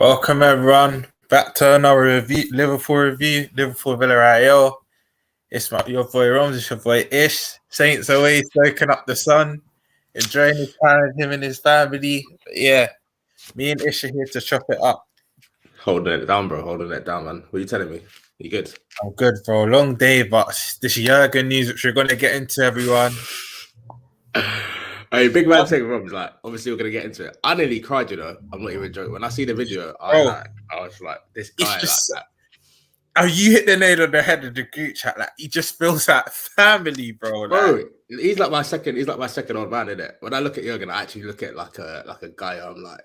Welcome everyone back to another Liverpool Villarreal. It's your boy Roms, it's your boy Ish. Saints away soaking up the sun, enjoying his time with him and his family. But yeah, me and Ish are here to chop it up. Holding it down, bro. Holding it down, man. What are you telling me? You good? I'm good, bro. Long day, but this Jurgen news, which we're going to get into, everyone. Hey, big man thing, Rob. Like, obviously, we're gonna get into it. I nearly cried, you know. I'm not even joking. When I see the video, I was like, this guy, just, like that. Oh, you hit the nail on the head of the group chat. Like, he just feels like family, bro. Bro, he's like my second old man, isn't it? When I look at Jurgen, I actually look at like a guy. I'm like,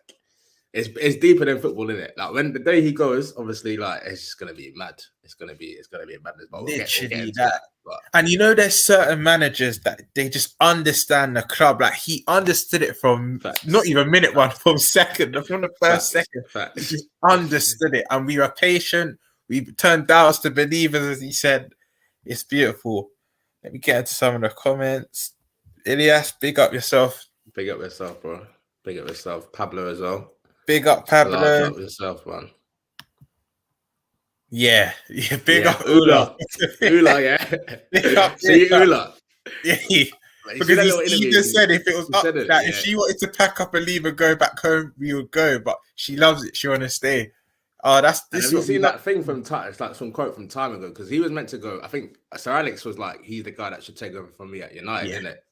it's deeper than football, isn't it? Like when the day he goes, obviously, like it's just gonna be mad. It's gonna be a madness. But literally that. And you know, there's certain managers that they just understand the club. Like he understood it from not even minute one, from the first second. He just understood it, and we were patient. We turned doubts to believers, as he said. It's beautiful. Let me get into some of the comments. Ilias, big up yourself. Big up yourself, bro. Big up yourself. Pablo as well. Big up Pablo. Big up yourself, man. Yeah. Big up Ula. Ula, yeah. Big up Ula. Yeah. Because he just said if it was up, if she wanted to pack up and leave and go back home, we would go. But she loves it. She want to stay. Oh, that's this. Have you seen that thing from time? It's like some quote from time ago because he was meant to go. I think Sir Alex was like, he's the guy that should take over from me at United, isn't it?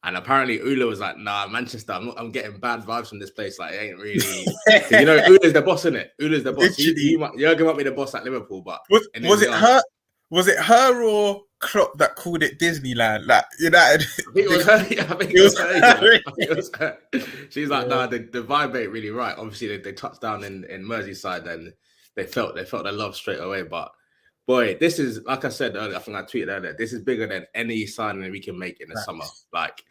And apparently Ula was like, nah, Manchester, I'm getting bad vibes from this place. Like, it ain't really. You know, Ula's the boss, isn't it? Ula's the boss. Jurgen might be the boss at Liverpool, but was it her? Was it her or Klopp that called it Disneyland? Like United. I think it was her. She's like, nah, the vibe ain't really right. Obviously, they touched down in Merseyside and they felt the love straight away. But boy, this is, like I said earlier, I think I tweeted earlier, this is bigger than any signing we can make in the summer. Like,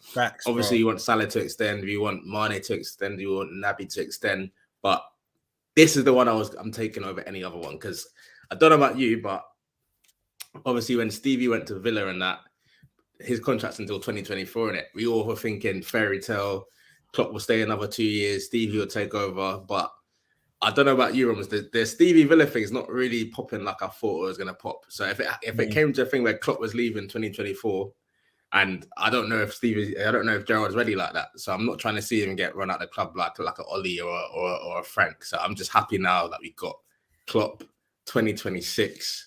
obviously, you want Salah to extend, you want Mane to extend, you want Naby to extend, but this is the one I'm taking over any other one because I don't know about you, but obviously when Stevie went to Villa and that, his contract's until 2024 in it. We all were thinking fairy tale, Klopp will stay another 2 years, Stevie will take over, but I don't know about you, Ramos. The Stevie Villa thing is not really popping like I thought it was going to pop. So if it came to a thing where Klopp was leaving 2024, and I don't know if Gerrard's ready like that. So I'm not trying to see him get run out of the club like an Ollie or a Frank. So I'm just happy now that we got Klopp 2026,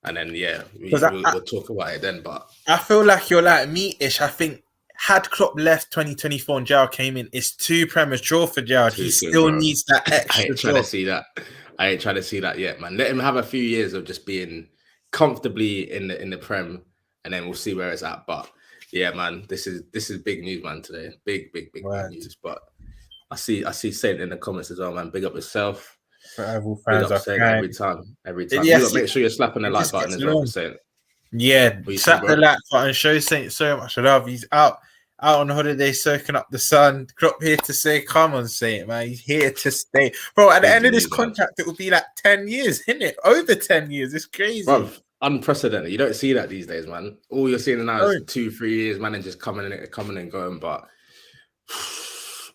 and then we'll talk about it then. But I feel like you're like me-ish. I think had Klopp left 2024 and Gerrard came in, it's too premature for Gerrard. He still needs that extra. I ain't trying to see that. I ain't trying to see that yet, man. Let him have a few years of just being comfortably in the Prem, and then we'll see where it's at. But yeah, man, this is big news, man. Today, big news. But I see Saint in the comments as well, man. Big up yourself. Forever fans are Saint every time. You gotta make sure you're slapping the like button as well, Saint. Yeah, slap the like button. Show Saint so much love. He's out on holiday, soaking up the sun. Klopp here to say, come on, Saint, man. He's here to stay. Bro, at the end of this contract, it will be like 10 years, isn't it? Over 10 years. It's crazy. Bro, unprecedented. You don't see that these days, man. All you're seeing now is 2-3 years, managers coming and going. But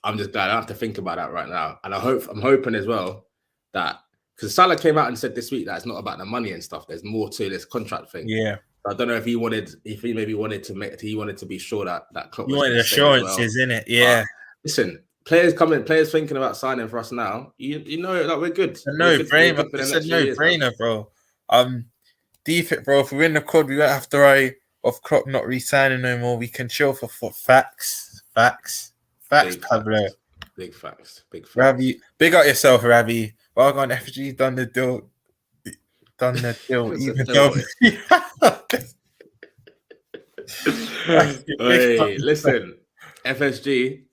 I'm just glad I don't have to think about that right now. And I'm hoping as well that, because Salah came out and said this week that it's not about the money and stuff. There's more to this contract thing. Yeah. I don't know if he wanted to be sure that Klopp was wanted assurances in it. Yeah. But listen, players thinking about signing for us now. You know that we're good. It's a no-brainer. It's a no-brainer, bro. Deep it, bro. If we win the quad, we won't have to worry of Klopp not re-signing no more. We can chill for facts, Pablo. Big facts. Ravi, big up yourself, Ravi. Well gone, FG done the deal. Even though. Hey, listen, FSG.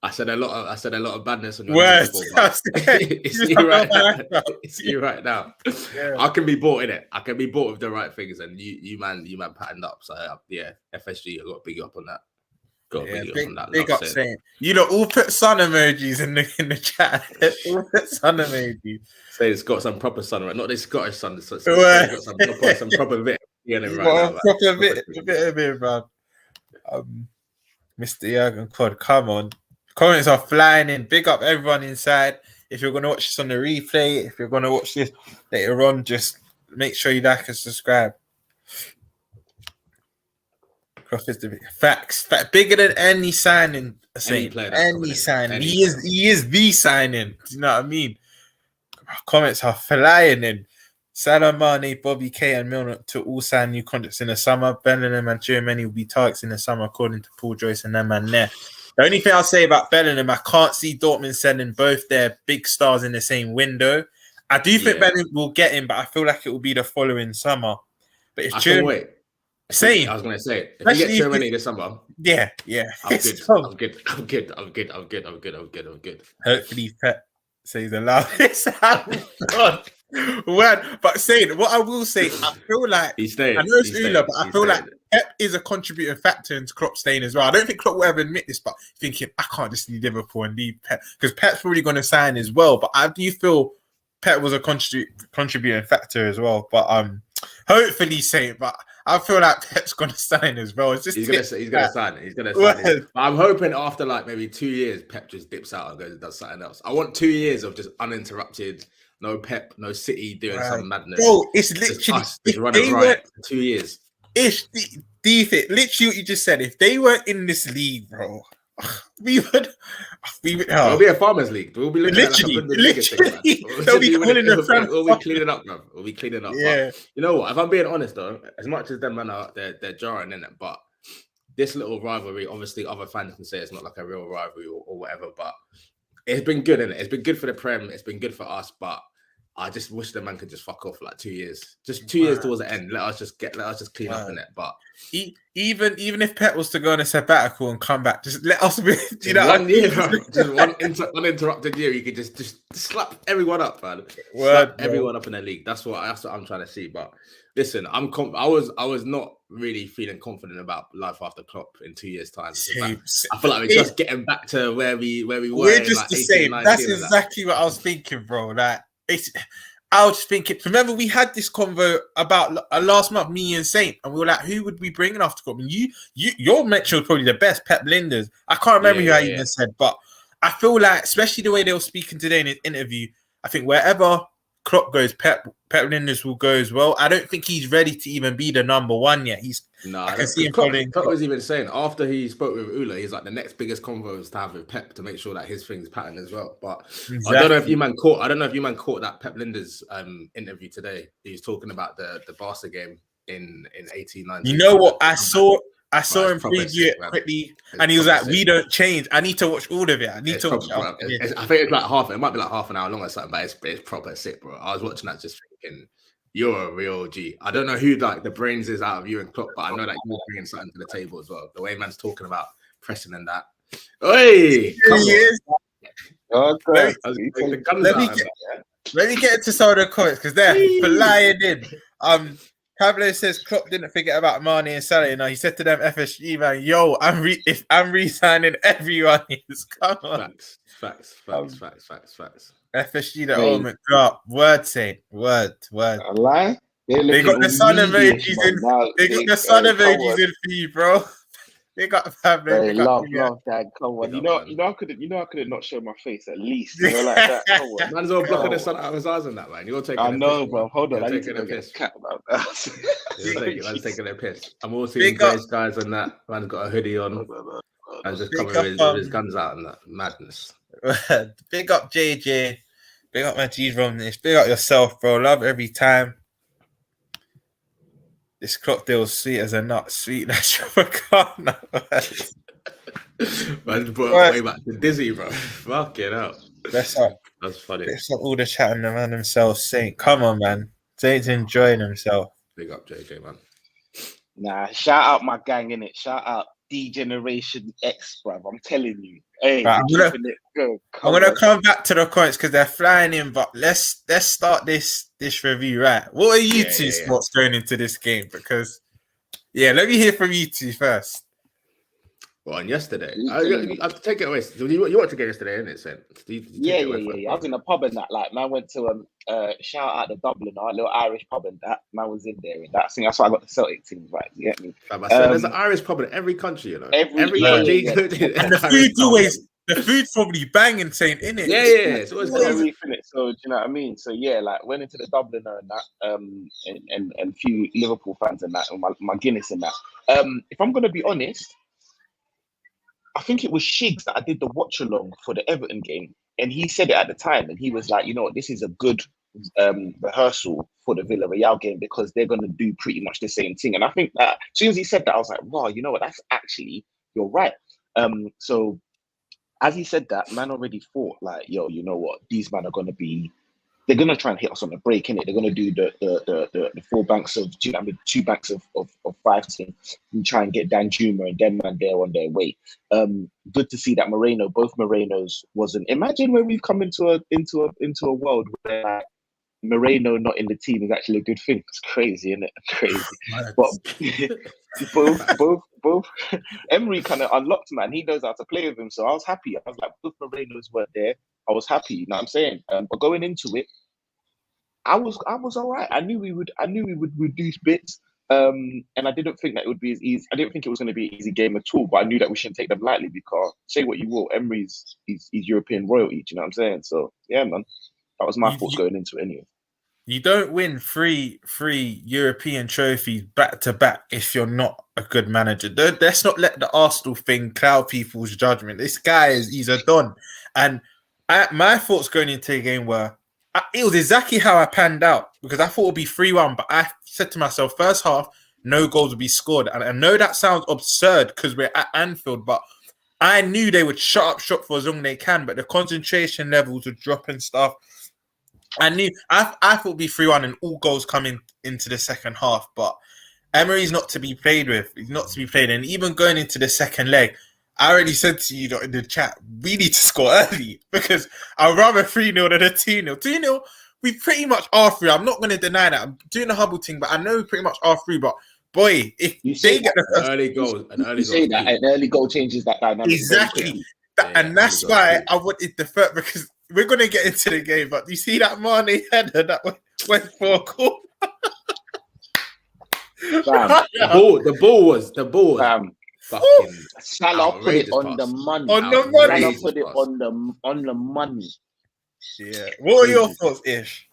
I said a lot of badness on your words. It's you right now. Yeah. I can be bought in it. I can be bought with the right things, and you man patterned up. So yeah, FSG. I got to big up on that. Big up saying. You know, all put sun emojis in the chat. All put sun emojis. Say it's got some proper sun, right? Not this Scottish sun. It's got some proper bit in it right now. Proper bit of it, man. Mr. Jurgen Quad, come on. Comments are flying in. Big up everyone inside. If you're gonna watch this on the replay, if you're gonna watch this later on, just make sure you like and subscribe. Facts. Bigger than any signing. Any signing. He is the signing. Do you know what I mean? Comments are flying in. Salah, Mane, Bobby K, and Milner to all sign new contracts in the summer. Bellingham and Germany will be targets in the summer, according to Paul Joyce and them man there. The only thing I'll say about Bellingham, I can't see Dortmund sending both their big stars in the same window. I do think Bellingham will get him, but I feel like it will be the following summer. But if Germany, I was going to say, if you get Germany this summer, I'm good. Hopefully, Pep says the loudest. But saying what I will say, I feel like he's staying. I know it's Ula, but I feel like Pep is a contributing factor into Klopp staying as well. I don't think Klopp will ever admit this, but thinking I can't just leave Liverpool and leave Pep because Pep's probably going to sign as well. But I do feel Pep was a contributing factor as well. But hopefully, but I feel like Pep's going to sign as well. It's just he's going to sign. He's going to sign. But I'm hoping after like maybe 2 years, Pep just dips out and goes and does something else. I want 2 years of just uninterrupted. No Pep, no City doing some madness. Bro, it's literally us running right for 2 years. Literally what you just said. If they weren't in this league, bro, we would. It'll be a farmers' league. We'll be looking at like a Bundesliga. We'll be cleaning up, bro. We'll be cleaning up. Yeah. But you know what? If I'm being honest though, as much as them man are they're jarring in it, but this little rivalry, obviously, other fans can say it's not like a real rivalry or whatever, but it's been good, innit? It's been good for the Prem. It's been good for us, but I just wish the man could just fuck off for like 2 years. Just 2 years towards the end. Let us just clean up in it. But even if Pep was to go on a sabbatical and come back, just let us be. You know, 1 year, bro. Just one uninterrupted year. You could just slap everyone up, man. Slap everyone up in the league. That's what I'm trying to see. But listen, I was not really feeling confident about life after Klopp in 2 years' time. I feel like we're just getting back to where we were. We're just the same. That's exactly what I was thinking, bro. Like I was thinking. Remember, we had this convo about last month, me and Saint, and we were like, "Who would we bring in after Klopp?" And your mention was probably the best, Pep Linders. I can't remember who I even said, but I feel like, especially the way they were speaking today in his interview, I think wherever Klopp goes, Pep Linders will go as well. I don't think he's ready to even be the number one yet. I can see him following. Klopp was even saying after he spoke with Ula, he's like the next biggest convo is to have with Pep to make sure that his thing's patterned as well. But exactly. I don't know if you man caught that Pep Linders interview today. He was talking about the Barca game in 18-19. You know what? I saw him preview it quickly, and he was like, "We don't change. I need to watch all of it. I need to watch it." I think it's like it might be like half an hour long or something, but it's proper sick, bro. I was watching that just thinking, you're a real G. I don't know who like the brains is out of you and Klopp, but I know that you're bringing something to the table as well. The way man's talking about pressing and that. Hey, let me get into some of the comments because they're flying in. Pablo says Klopp didn't forget about Mane and Salah. You know, he said to them, "FSG man, yo, if I'm re-signing everyone, come on." Facts. FSG the ultimate drop. Word. A lie? They got the sun emojis in. They got the sun emojis in for you, bro. They got Pablo. Hey, love that. Come on. You know, I could not show my face at least. You know, like that. Come on. Man's all blocking the sun out of his eyes on that, man. You're taking. I know, piss, bro. Hold on. I need to go get a cat about that. Man's taking a piss. I'm all seeing Grace guys on that. Man's got a hoodie on. And just coming with his guns out and that madness. Big up JJ. Big up my G's from this. Big up yourself, bro. Love every time. This Klopp deal was sweet as a nut. Sweet natural car. Man, brought way back to Dizzy, bro. Fucking hell. That's funny. That's all the chat and the man themselves saying, "Come on, man." Saint's enjoying himself. Big up JJ, man. Nah, shout out my gang, innit? Shout out D-Generation X, bruv. I'm telling you. Hey, right, I'm gonna come back to the comments because they're flying in, but let's start this review, right? What are you two sports going into this game? Because let me hear from you two first. Well, on yesterday, I'll take it away. You want to get yesterday, isn't it, Sen? Yeah. I was in a pub and that. Like, man went to shout out the Dublin, a little Irish pub and that. Man was in there and that. I think that's why I got the Celtic teams right. You get me? There's an Irish pub in every country, you know. Every country. And the the food's probably banging, saying in it. Yeah. It's always it. So do you know what I mean? So yeah, like went into the Dubliner and that, and few Liverpool fans and that, and my Guinness and that. If I'm gonna be honest, I think it was Shiggs that I did the watch along for the Everton game, and he said it at the time, and he was like, you know what, this is a good rehearsal for the Villarreal game because they're going to do pretty much the same thing. And I think that as soon as he said that, I was like, wow, you know what, that's actually, you're right. So as he said that, man already thought like, yo, you know what, these men are going to be, they're going to try and hit us on the break, innit? They're going to do the 4 banks of, you know, 2 banks of 5 team and try and get Dan Juma and them man there on their way. Good to see that both Morenos wasn't. Imagine when we've come into a world where like, Moreno not in the team is actually a good thing. It's crazy, isn't it? Crazy. But both Emery kind of unlocked, man. He knows how to play with him. So I was happy. I was like, both Morenos were there. I was happy, you know what I'm saying? But going into it, I was all right. I knew we would reduce bits. And I didn't think that it would be as easy. I didn't think it was going to be an easy game at all, but I knew that we shouldn't take them lightly because say what you will, Emery's he's European royalty, do you know what I'm saying? So yeah, man. That was my thoughts going into it anyway. You don't win three European trophies back to back if you're not a good manager. Let's not let the Arsenal thing cloud people's judgment. This guy he's a don. And my thoughts going into the game were, it was exactly how I panned out because I thought it would be 3-1, but I said to myself, first half, no goals would be scored. And I know that sounds absurd because we're at Anfield, but I knew they would shut up shop for as long as they can, but the concentration levels would drop and stuff. I thought it'd be 3-1 and all goals coming into the second half, but Emery's not to be played with. He's not to be played. And even going into the second leg, I already said to you in the chat, we need to score early because I'd rather 3-0 than a 2-0. 2-0, we pretty much are through. I'm not going to deny that. I'm doing the Hubble thing, but I know we pretty much are through. But boy, if they get the first early goal, an early goal changes that dynamic. Exactly. And that's why I wanted the first, because we're going to get into the game, but you see that Mane header that went for a goal? The ball was fucking Salah put it on the money. Salah put it on the money. Yeah. What are your thoughts, Ish?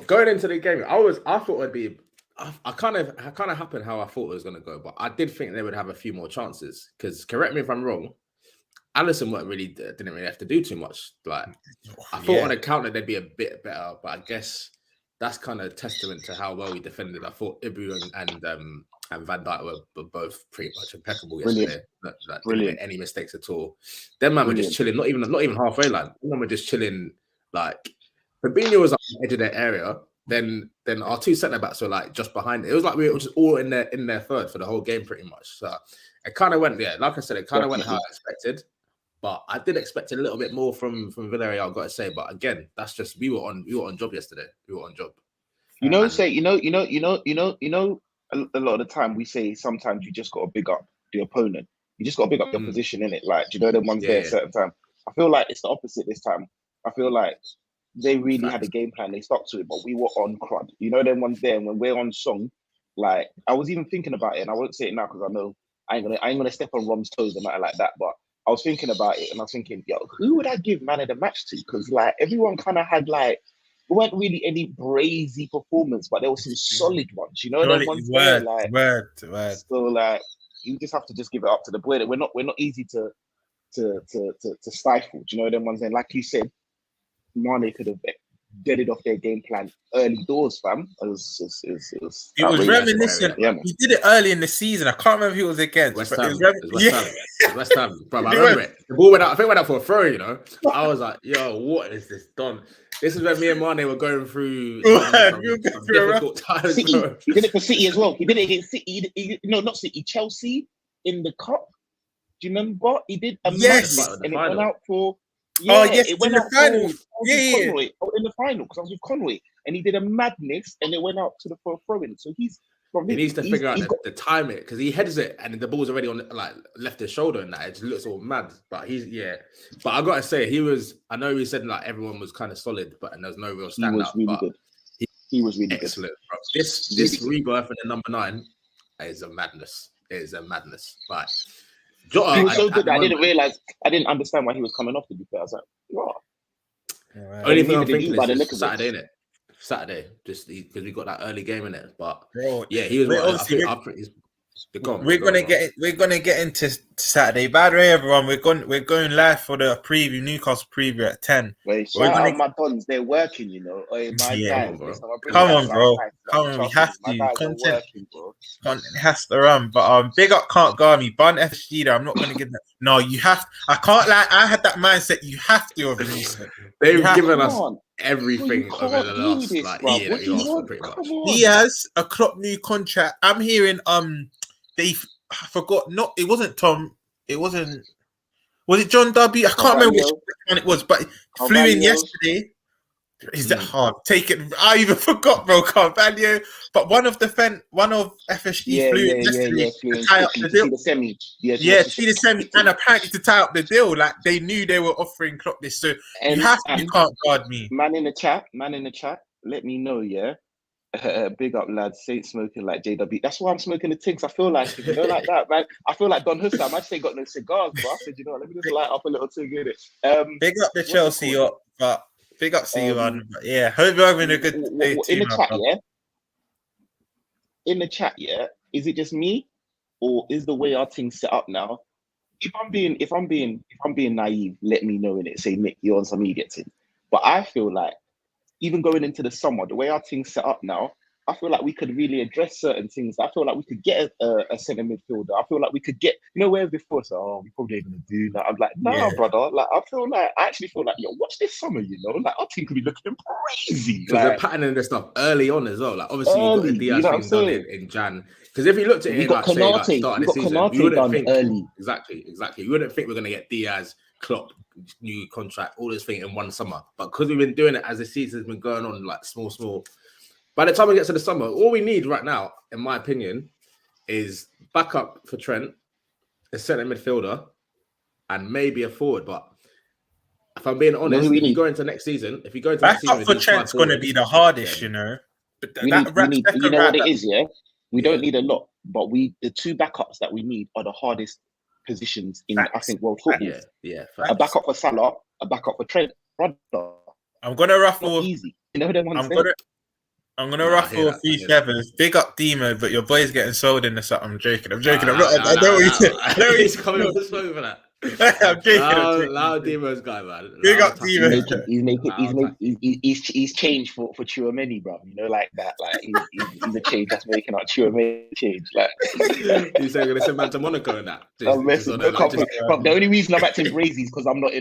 Going into the game, I thought it'd be. I kind of happened how I thought it was going to go, but I did think they would have a few more chances. Because correct me if I'm wrong, Alisson didn't really have to do too much. Like I thought on a counter they'd be a bit better, but I guess that's kind of testament to how well we defended. I thought Ibu and Van Dijk were both pretty much impeccable yesterday. Didn't make any mistakes at all. Them man were just chilling, not even halfway line. Them were just chilling. Like Fabinho was on the edge of their area. Then our 2 centre backs were like just behind it. It was like we were just all in their third for the whole game pretty much. So it kind of went, like I said, it kind of went how I expected. But I did expect a little bit more from Villarreal, I've got to say. But again, that's just we were on job yesterday. We were on job. A lot of the time we say sometimes you just got to big up the opponent. You just got to big up your position in it. Like, you know, the ones there at a certain time. I feel like it's the opposite this time. I feel like they really had a game plan. They stuck to it, but we were on crud. You know, them ones there. And when we're on song, like I was even thinking about it, and I won't say it now because I know I ain't gonna step on Rom's toes or nothing like that. But I was thinking about it, and I was thinking, yo, who would I give man of the match to? Because like everyone kind of had like. There weren't really any brazy performance, but there were some solid ones. You know, them ones there, like word. So like, you just have to just give it up to the boy. That we're not easy to stifle. Do you know them ones? And like you said, Mane could have deaded off their game plan early doors, fam. It was reminiscent. Yeah, he did it early in the season. I can't remember who it was against. West Ham. Bro, I remember it. The ball went out. I think it went out for a throw. You know, I was like, "Yo, what is this done?" This is when me and Mane were going through some difficult times. City. He did it for City as well. He did it against City. Not City. Chelsea in the cup. Do you remember? He did a madness, and it went out for. Yeah, it went out for Conway. In the final, because I was with Conway, and he did a madness, and it went out for a throw-in. So he needs to figure out the timing, because he heads it, and the ball's already on like left his shoulder, and that it just looks all mad. But But I gotta say, I know he said like everyone was kind of solid, but and there's no real standout. He was really good. He was really excellent. Bro. This rebirth in the number 9 is a madness. It is a madness. But Jota, He was so good that I moment, didn't realize. I didn't understand why he was coming off. To be fair, I was like, what? only thing I'm Neither did thinking you by the is look of it. Saturday, innit? Saturday, just because we got that early game in it. But Bro, yeah, he was. We're gonna get into Saturday. By the way, everyone, we're going live for the preview, Newcastle preview at 10. Wait, shout out my dons. They're working, you know. Hey, my guys, come on, bro. Come on, we have to. My guys Content are working, bro. Content has to run. But big up can't guard me. Bun FSG there. I'm not gonna give that. No, you have. I can't lie. I had that mindset. You have to. They've given us everything over the last year that we asked for, pretty much. He has a Klopp new contract. I'm hearing I forgot. It wasn't Tom. It wasn't. Was it John W? I can't remember which one it was, but it flew in yesterday. Is that hard? Take it. I even forgot, bro. Carvalho. But one of FSG flew in yesterday to tie up the deal. The semi. See the semi, and apparently to tie up the deal, like they knew they were offering Klopp this. So you can't guard me. Man in the chat. Let me know, yeah. Big up, lads. Saint smoking like JW. That's why I'm smoking the tinks. I feel like, you know, like that, man. I feel like Don Hussam. I just ain't got no cigars, bro. I said, you know, let me just light up a little thing in it. Big up the Chelsea up, but big up C1. But yeah, hope you're having a good day in the chat, yeah. In the chat, yeah. Is it just me, or is the way our thing's set up now? If I'm being naive, let me know in it. Say, Nick, you're on some idiot thing. But I feel like, even going into the summer, the way our thing's set up now, I feel like we could really address certain things. I feel like we could get a centre midfielder. I feel like we could get, you know, where before, so we probably ain't gonna do that. I'm like, brother. Like, I actually feel like, yo, watch this summer, you know, like our team could be looking crazy. Because they're patterning this stuff early on as well. Like, obviously, you got the Diaz thing done in Jan. Because if you looked at it, start of the season, you wouldn't think early. Exactly. You wouldn't think we're gonna get Diaz, Klopp, new contract, all this thing in one summer. But because we've been doing it as the season's been going on, like small. By the time we get to the summer, all we need right now, in my opinion, is backup for Trent, a centre midfielder, and maybe a forward. But if I'm being honest, if you go into next season, backup for Trent's going to be the hardest, you know. But you know what it is, yeah. We don't need a lot, but the two backups that we need are the hardest positions in, I think, world football. Yeah. A backup for Salah, a backup for Trent. Brother, I'm gonna ruffle. Easy. You know who them ones I'm gonna ruffle a few feathers. Big up Demo, but your boy's getting sold into something. I'm joking. I'm not. I know what he's coming up with smoke for that. I'm joking. Loud Demo's guy, man. Big up Demo. He's changed for Chouameni, bro. You know, like that. Like he's a change that's making out Chouameni change. Like he's saying gonna send man to Monaco and that. The only reason I'm acting crazy is because I'm not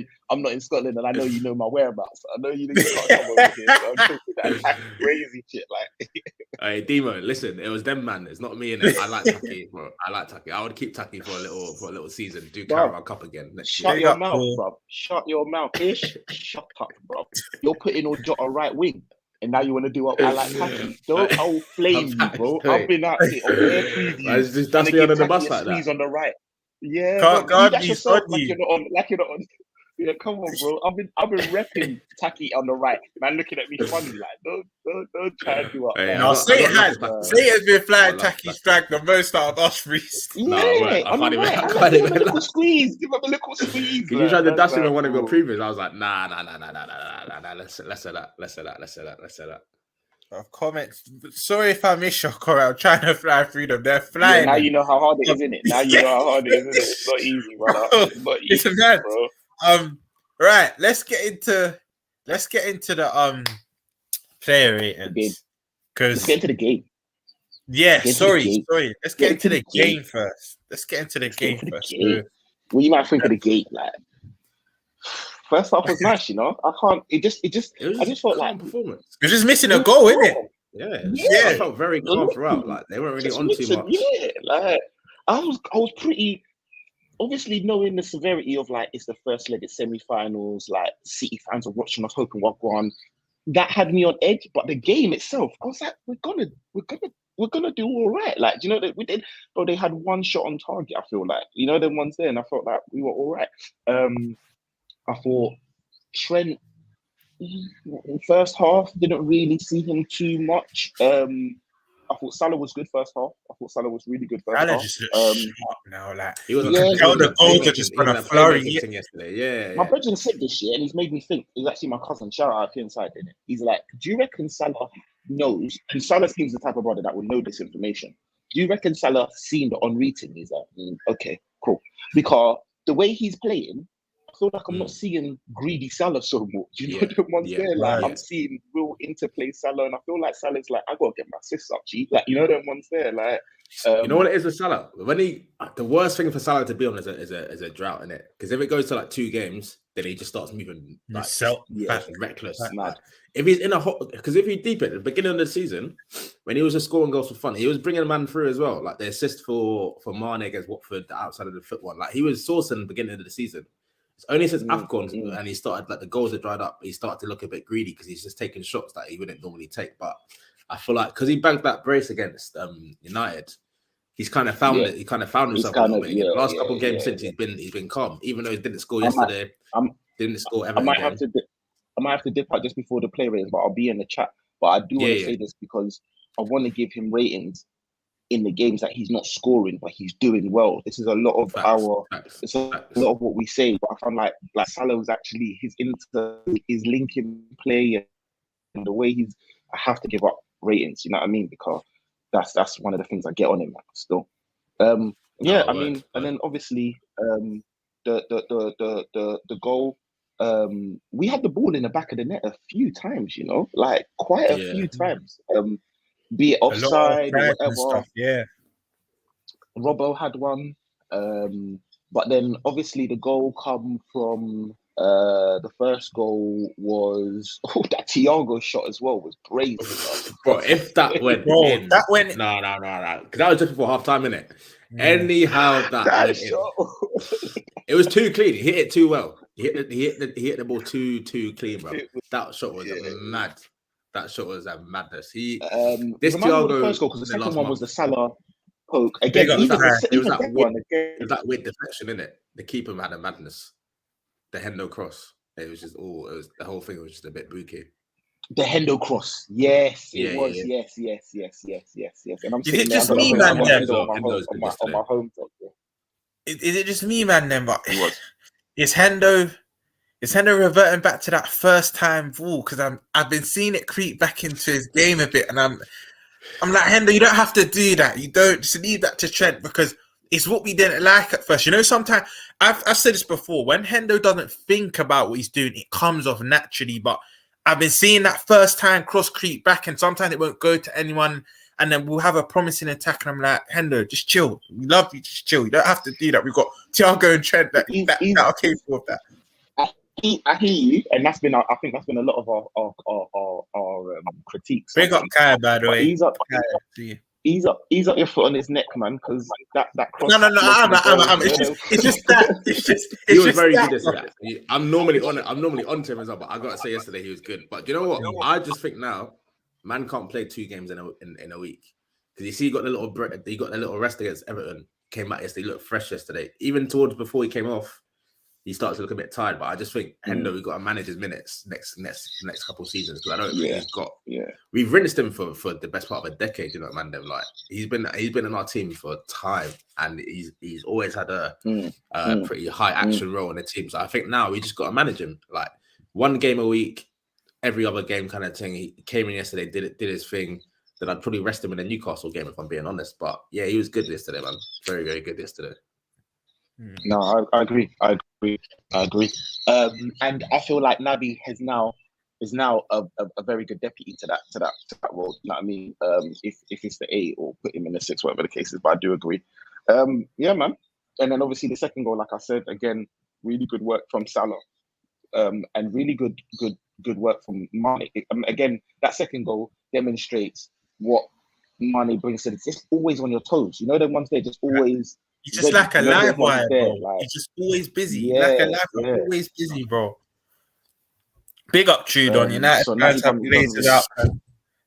in Scotland, and I know you know my whereabouts. I know you can't come over here. So I'm talking that crazy shit. Like, hey Demo, listen, it was them, man. It's not me in it. I like Taki, bro. I would keep Taki for a little season. Do Carabao Cup again. Shut your mouth, bro. Shut your mouth, ish. Shut up, bro. You're putting on Jota right wing, and now you want to do what I like Taki. I'll flame you, bro. I've been out here on air preview. That's me under the bus like that. On the right. Yeah, can't guard me, yourself like you're not on. Yeah, come on, bro. I've been repping Taki on the right. Man, looking at me funny, like don't try and do it. No, Say has been flying Taki's drag the most out of us recently. Yeah, I can't even. Give him a little squeeze. Because you tried to dash him in one of your previews. I was like, nah. Let's say that. Comments. Sorry if I miss your comment. I'm trying to fly through them. They're flying. Now you know how hard it is, isn't it? Now you know how hard it is, isn't it? It's not easy, brother. It's not easy, bro. Right. Let's get into the player ratings. Let's get into the game. Yeah, sorry. Let's get into the game first. Well, you might think of the game, like first half was nice, you know. I just felt like performance. You're just missing a goal, innit? Yeah. I felt very calm throughout. Like they weren't really on too much. Yeah, like I was pretty. Obviously, knowing the severity of like it's the first leg at semi-finals, like City fans are watching us hoping what one, that had me on edge. But the game itself, I was like, we're gonna do all right. Like, do you know that we did? But they had one shot on target. I feel like, you know, them ones there, and I felt like we were all right. I thought Trent first half didn't really see him too much. I thought Salah was good first half. I thought Salah was really good first Salah half. just looks sharp now. Like He was you can tell the goals are just gonna flurry yesterday. Yeah. My brother said this year, and he's made me think. It was actually my cousin. Shout out inside, didn't it? He's like, "Do you reckon Salah knows?" And Salah seems the type of brother that would know this information. Do you reckon Salah seen the Henry thing? He's like, okay, cool. Because the way he's playing, I feel like I'm not seeing greedy Salah so much. You know the ones there? Like I'm seeing real interplay Salah, and I feel like Salah's like, I gotta get my assists up, G. Like, you know them ones there, like. You know what it is with Salah? When the worst thing for Salah to be on is a drought in it. Because if it goes to like 2 games, then he just starts moving like reckless. Mad. If he's in a hot, because if you deep it at the beginning of the season, when he was just scoring goals for fun, he was bringing a man through as well. Like the assist for Mane against Watford, the outside of the foot one. Like he was sourcing at the beginning of the season. It's only since AFCON and he started, like the goals had dried up, he started to look a bit greedy because he's just taking shots that he wouldn't normally take. But I feel like because he bagged that brace against United, he's kind of found it. He kind of found himself a little bit. The last couple of games since he's been calm, even though he didn't score yesterday. Didn't score ever. I might have to dip out just before the play ratings, but I'll be in the chat. But I do want to say this because I want to give him ratings in the games that he's not scoring, but he's doing well. This is a lot of it's a lot of what we say. But I found like Salah was actually his linking play and the way he's. I have to give up ratings. You know what I mean? Because that's one of the things I get on him still. And then obviously the goal. We had the ball in the back of the net a few times, you know, like quite a few times. Be it offside or whatever. Stuff, Robbo had one. But then obviously the goal come from the first goal was that Thiago shot as well was brazen. Bro, if that went in, that went in. No. Because that was just before half time, innit? Anyhow, that went in. It was too clean. He hit it too well. He hit the ball too clean, bro. That shot was mad. That shot was a madness. This Thiago, the first goal because the second one was the Salah poke again. It was that weird deflection, innit? The keeper had a madness. The Hendo cross. It was just the whole thing was just a bit booky. The Hendo cross, yes, it was, yes. And I'm is it just me, man? On my home top. Is it just me, man? Then, but is Hendo reverting back to that first time ball? Because I've been seeing it creep back into his game a bit, and I'm like, Hendo, you don't have to do that. You don't just leave that to Trent because it's what we didn't like at first. You know, sometimes I've said this before. When Hendo doesn't think about what he's doing, it comes off naturally. But I've been seeing that first time cross creep back, and sometimes it won't go to anyone. And then we'll have a promising attack, and I'm like, Hendo, just chill. We love you, just chill. You don't have to do that. We've got Thiago and Trent that are capable of that. I hear you, and I think that's been a lot of our critiques. Big up Kai, by the way. Ease up your foot on his neck, man, because that cross. No. It's just that. He was very good yesterday. I'm normally on to him as well, but I gotta say yesterday he was good. But you know what? I just think now, man can't play 2 games in a week because you see he got the little rest against Everton. Came back yesterday, he looked fresh yesterday. Even towards before he came off, he started to look a bit tired. But I just think Hendo, we got to manage his minutes next couple of seasons because I don't think he's got. Yeah, we've rinsed him for the best part of a decade. You know, man. Them like he's been in our team for time, and he's always had a pretty high action role in the team. So I think now we just got to manage him like 1 game a week, every other game kind of thing. He came in yesterday, did his thing. Then I'd probably rest him in the Newcastle game if I'm being honest. But yeah, he was good yesterday, man. Very, very good yesterday. No, I agree. And I feel like Naby is now a very good deputy to that role. You know what I mean? If it's the 8 or put him in the 6, whatever the case is. But I do agree. Yeah, man. And then obviously the second goal, like I said, again, really good work from Salah, and really good work from Mane. Again, that second goal demonstrates what Mane brings to the. It's always on your toes. You know, the ones there just always. He's just like a live wire, bro. He's just always busy. Like a live wire, always busy, bro. Big up, Trude on United. So now have blazed out.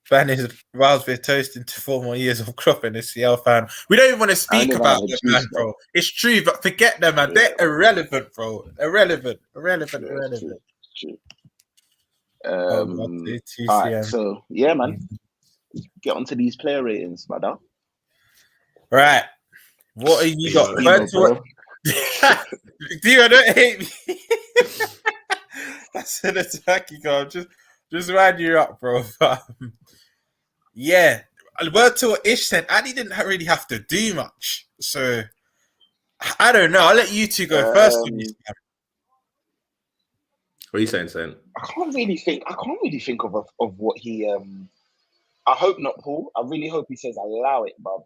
Fan is Raspberry toast into 4 more years of crop in the CL fan. We don't even want to speak about them, man, bro. It's true, but forget them, man. They're irrelevant, bro. Irrelevant. True. All right, so yeah, man. get onto these player ratings, brother. Right. What have you got? Bro. Dio, don't hate me. That's an attack you got. Just wind you up, bro. Yeah. Word to what Ish said, Ali didn't really have to do much. So I don't know. I'll let you two go first. What are you saying, Saint? I can't really think of what he I hope not, Paul. I really hope he says allow it, bruv.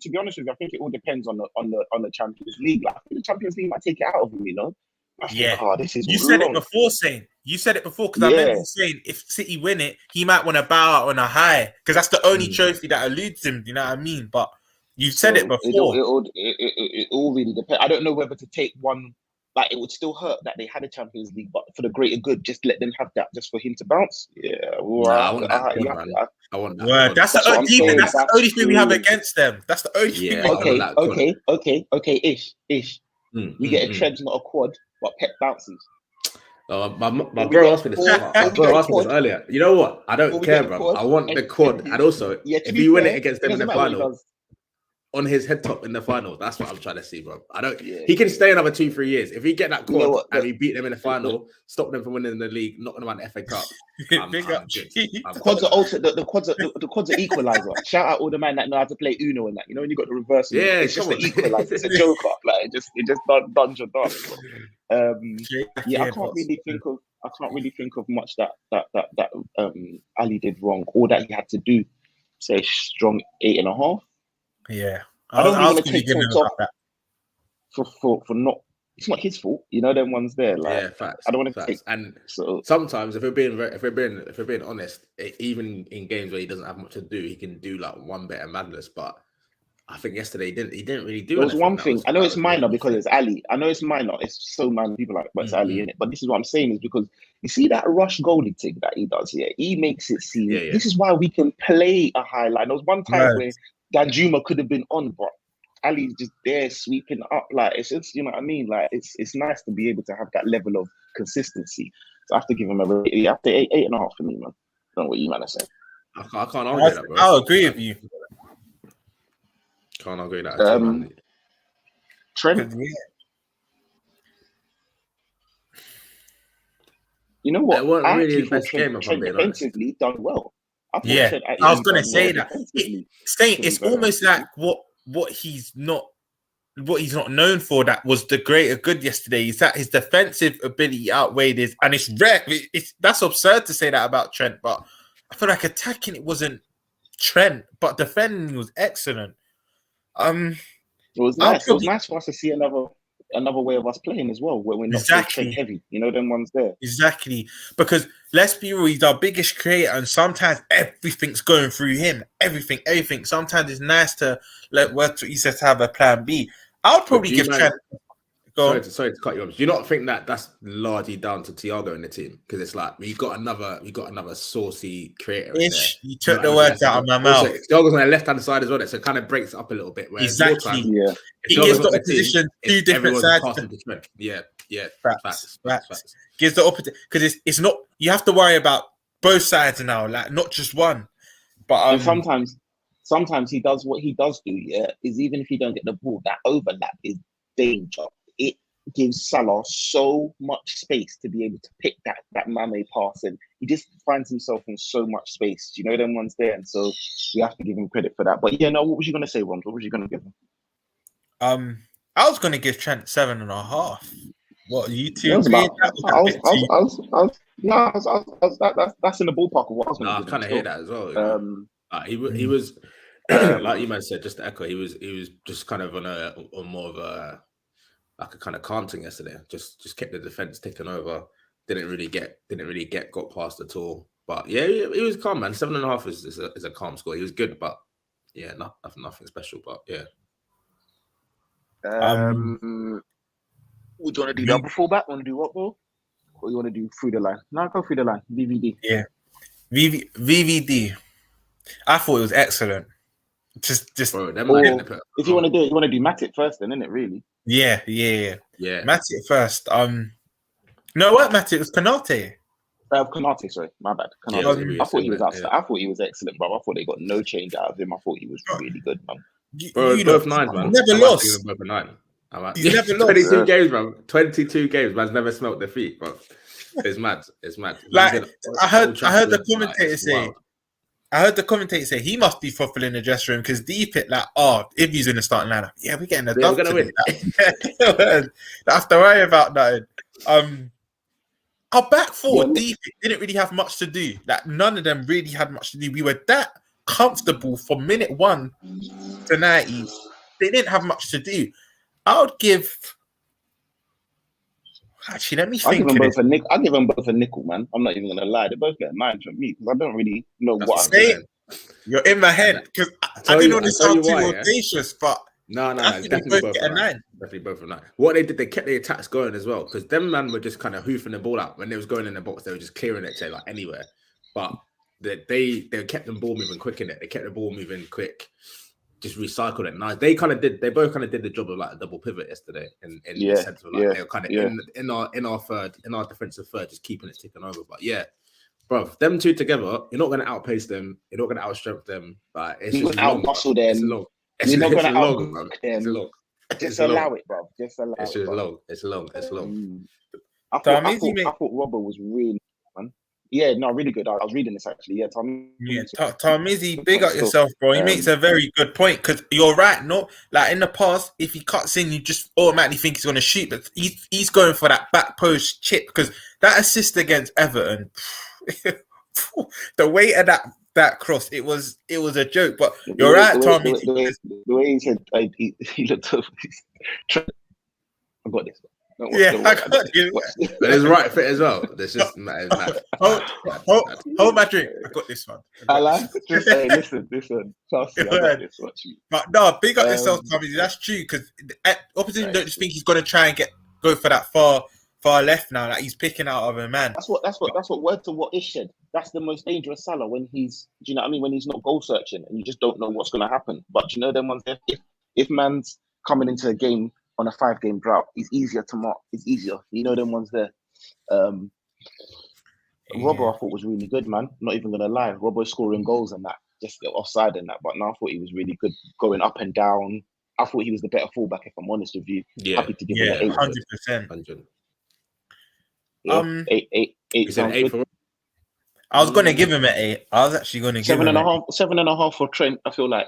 To be honest with you, I think it all depends on the Champions League. Like, I think the Champions League might take it out of him, you know. I think, this is you said it before, Saying. You said it before because I remember you saying if City win it, he might want to bow out on a high because that's the only trophy that eludes him. You know what I mean? But you've said it before. It all really depends. I don't know whether to take one. Like, it would still hurt that they had a Champions League, but for the greater good, just let them have that, just for him to bounce. Yeah, well, I want that. I want that. Word. That's the only thing we have against them. That's the only thing. Okay. Ish. We get a tread, not a quad, but Pep bounces. My bro asked me this earlier. You know what? I don't care, bro. I want the quad, and also if you win it against them in the final, on his head top in the final. That's what I'm trying to see, bro. I don't. Yeah. He can stay another 2-3 years if he get that quad and we beat them in the final, stop them from winning the league, knocking them out the FA Cup. The quads are also the quads are equalizer. Shout out all the man that know how to play Uno and that. You know when you got the reverse. Yeah, it's just an equalizer. It's a joker. Like it just done your done. I can't really think of much that Ali did wrong or that he had to do. Say strong 8.5. Yeah, I don't want to take points off that for not. It's not his fault, you know. Them ones there, like yeah, facts. I don't want to take. And so sometimes, if we're being honest, even in games where he doesn't have much to do, he can do like one bit of madness. But I think yesterday he didn't really do. There was one thing. I know it's minor because it's Ali. I know it's minor. It's so minor. People are like, but it's Ali in it. But this is what I'm saying is because you see that rush goalie thing that he does here. He makes it seem. Yeah. This is why we can play a high line. There was one time where Danjuma could have been on, but Ali's just there sweeping up. Like it's just, you know what I mean. Like it's nice to be able to have that level of consistency. So I have to give him a rate. You have to 8.5 for me, man. I don't know what you man are saying. I can't argue that, bro. I'll agree with you. Can't agree that. At all, man. Trent. You know what? It wasn't really the best game. Trent defensively done well. I was going to say that. It's almost like what he's not known for. That was the greater good yesterday. Is that his defensive ability outweighed his, and it's rare. That's absurd to say that about Trent, but I feel like attacking it wasn't Trent, but defending was excellent. It was nice. It was nice for us to see another way of us playing as well, where we're not so Trent heavy. You know, them ones there. Exactly, because let's be real, he's our biggest creator, and sometimes everything's going through him. Everything. Sometimes it's nice to let what he says to have a plan B. I would probably give Trent. Sorry to cut you off. Do you not think that that's largely down to Thiago in the team? Because it's like we got another saucy creator. You took the words out of my mouth. Thiago's on the left-hand side as well, so it kind of breaks it up a little bit. Exactly. He gives the opposition two different sides. Yeah. Facts. Gives the opposite because it's not. You have to worry about both sides now, like not just one. But sometimes he does what he does do. Yeah, is even if you don't get the ball, that overlap is danger. It gives Salah so much space to be able to pick that Mane pass, and he just finds himself in so much space. You know, them ones there, and so we have to give him credit for that. But yeah, no, what was you going to say, Ron? What was you going to give him? I was going to give Trent 7.5. What you two? That's in the ballpark of what I was going to give. I kind of hear that as well. He was like you might have said, just to echo, he was just kind of on more of a like a kind of calm thing yesterday. Just kept the defense ticking over. Didn't really get got past at all. But yeah, he was calm, man. 7.5 is a calm score. He was good, but yeah, nothing special. But yeah. Would you want to do double fullback? Want to do what, bro? Or you want to do through the line? No, go through the line. VVD. Yeah, VVD. I thought it was excellent. Just. Bro, if you want to do it, you want to do Matic first, then, isn't it? Really? Yeah. Matic first. No, what Matic? It was Canate. Konate, sorry, my bad. Konate. I thought he was outside. I thought he was excellent, bro. I thought they got no change out of him. I thought he was really good, man. Bro, both nines, man. Never lost. Both a 9. He's never 22 lost. games, bro. 22 games, man's never smelt defeat, bro. It's mad. It's mad. Like I heard the commentator say. I heard the commentator say he must be fulfilling the dressing room because deep it like, if he's in the starting lineup, we're getting a dub. We're gonna win. Don't have to worry about that. Our back four deep it didn't really have much to do. Like none of them really had much to do. We were that comfortable from minute 1 to 90. They didn't have much to do. I would give. Actually, let me think. I'll give them both a nickel, man. I'm not even gonna lie. They both get 9 from me because I don't really know what I'm saying. You're in my head because I didn't want to sound too audacious, but no, definitely both a 9. Definitely both a 9. What they did, they kept the attacks going as well because them man were just kind of hoofing the ball out when they was going in the box. They were just clearing it to like anywhere, but they kept the ball moving quick in it. They kept the ball moving quick. Just recycled it nice. They both kind of did the job of like a double pivot yesterday in the sense of like they were kind of in our defensive third, just keeping it ticking over. But yeah, bro, them two together, you're not gonna outpace them, you're not gonna outstrength them, but it's just out muscle them. You're not gonna outwork them. Just allow it, bro. Just allow it. It's just long. It's long. I thought Robert was really man. Yeah, no, really good. I was reading this actually. Yeah, Tomizzi, big up yourself, bro. He makes a very good point because you're right. No, like in the past, if he cuts in, you just automatically think he's going to shoot, but he's going for that back post chip because that assist against Everton, the weight of that cross, it was a joke. But you're right, Tommy. The way he said he looked over. I got this. I got you. But it's right fit as well. There's just mad. Hold my drink. I got this one. Listen. Trust me, I got this one. But no, big up yourself, Tommy. That's true because opposition don't just think he's going to try and go for that far left now. Like he's picking out of a man. That's what word to what is said. That's the most dangerous Salah when he's. Do you know what I mean? When he's not goal searching and you just don't know what's going to happen. But you know them ones there. If man's coming into a game on a 5-game drought, it's easier to mark. It's easier. You know them ones there. Robbo, I thought was really good, man. Not even gonna lie. Robbo scoring goals and that, just offside and that. But no, I thought he was really good, going up and down. I thought he was the better fullback, if I'm honest with you. Yeah, happy to give him an 8%. 100. 8. You said 8 for. I was gonna give him an 8. I was actually gonna give him 7.5 for Trent. I feel like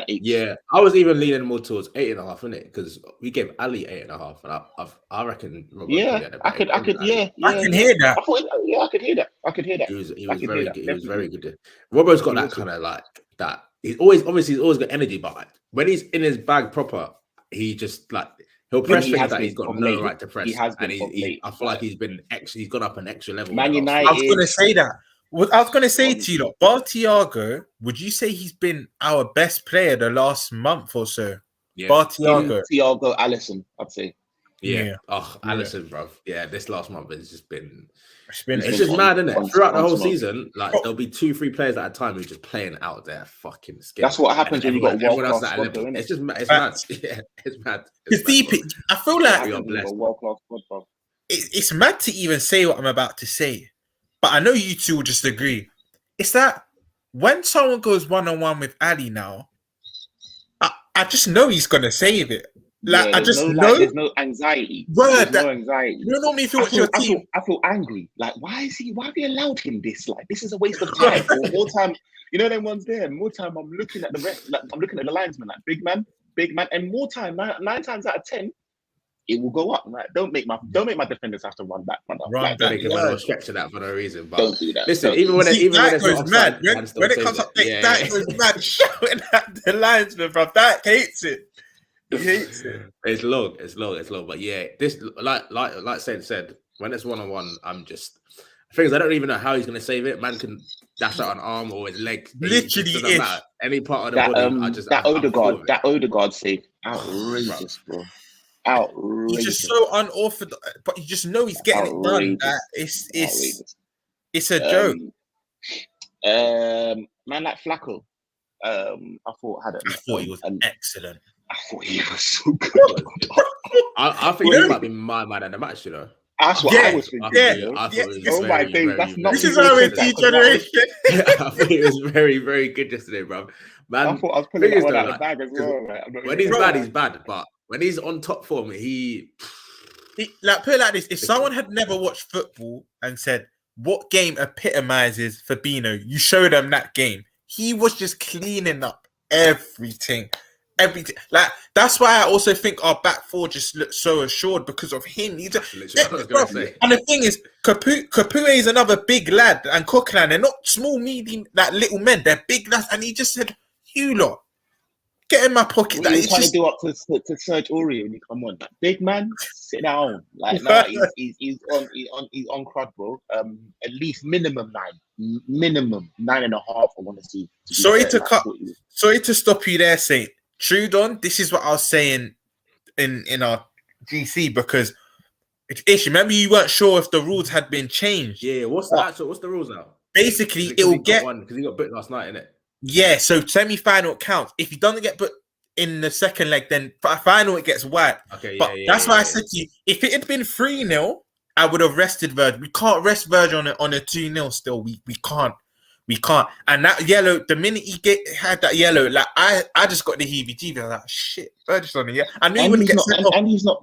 8. Yeah, I was even leaning more towards 8.5, isn't it? Because we gave Ali 8.5, and I reckon. I could hear that. I could hear that. He was very good. Robbo's got that kind of like that. He's always got energy, but when he's in his bag proper, he just like he'll press things that he's got no right to press. I feel like he's gone up an extra level. Man United. I was gonna say that. What I was going to say to you, Bar Thiago, would you say he's been our best player the last month or so? Yeah. Bar Thiago. Thiago, Alisson, I'd say. Yeah. Oh, Alisson, bro. Yeah, this last month has just been... It's just mad, isn't it? Throughout the whole season, like there'll be 2-3 players at a time who's just playing out there fucking skill. That's what happens when you got world class squad, it's just mad. It's mad. Yeah, it's mad. It's deep. I feel like world class squad, bro. It's mad to even say what I'm about to say. But I know you two will just agree. It's that when someone goes one-on-one with Ali now, I just know he's going to save it. Like I just know. There's no anxiety. No anxiety. You don't normally feel your team. I feel angry. Like, why have we allowed him this? Like, this is a waste of time. More time. You know them ones there. More time I'm looking at the rest. Like, I'm looking at the linesman. Like, big man. And more time, 9 times out of 10, it will go up. Right? Don't make my defenders have to run back. Stretch to that for no reason. But don't do that. Listen, even when it goes mad. When it comes up, that goes mad. Shouting at the linesman, bro. That hates it. He hates it. It's long. But yeah, this like said, when it's 1-on-1, I'm just things I don't even know how he's gonna save it. Man can dash out an arm or his leg. Literally, any part of the body. That Odegaard save, outrageous, bro. Outrageous. He's just so unorthodox, but you just know he's getting it done. It's a joke. Man like Flacco, I thought he was excellent. I thought he was so good. I think he might be my man of the match, you know. That's what I was thinking. Yeah, You know? I thought it was Oh my days, that's not. This is how we're degeneration. I thought it was very, very good yesterday, bro. Man, I thought I was pulling that one out of the bag as well. Right? When he's bad, he's bad. But when he's on top form, he like put it like this: if someone had never watched football and said what game epitomizes Fabinho, you show them that game. He was just cleaning up everything. Like that's why I also think our back four just looks so assured because of him. He's what I was gonna say. And the thing is, Capoue is another big lad, and Coquelin, they're not small, medium, like little men. They're big lads, and he just said, "You lot, get in my pocket." What are you trying to do up to Serge Aurier when you come on? Like, big man, sit down. Like, nah, he's on crud, bro. At least minimum 9.5. I want to see. Sorry to stop you there, Saint. Trudon, this is what I was saying in our GC because Ish, remember you weren't sure if the rules had been changed. Yeah, what's the rules now? Basically, it will get one because he got booked last night, innit? Yeah, so semi-final counts. If he doesn't get booked in the second leg, then final it gets wiped. Okay, but that's why I said to you, if it had been 3-0, I would have rested Virgil. We can't rest Virgil on a 2-0 still. We can't. We can't. And that yellow, the minute he had that yellow, like I just got the heebie-jeebies. I was like, shit, Virgil's on it. I knew he wouldn't get sent off. And he's not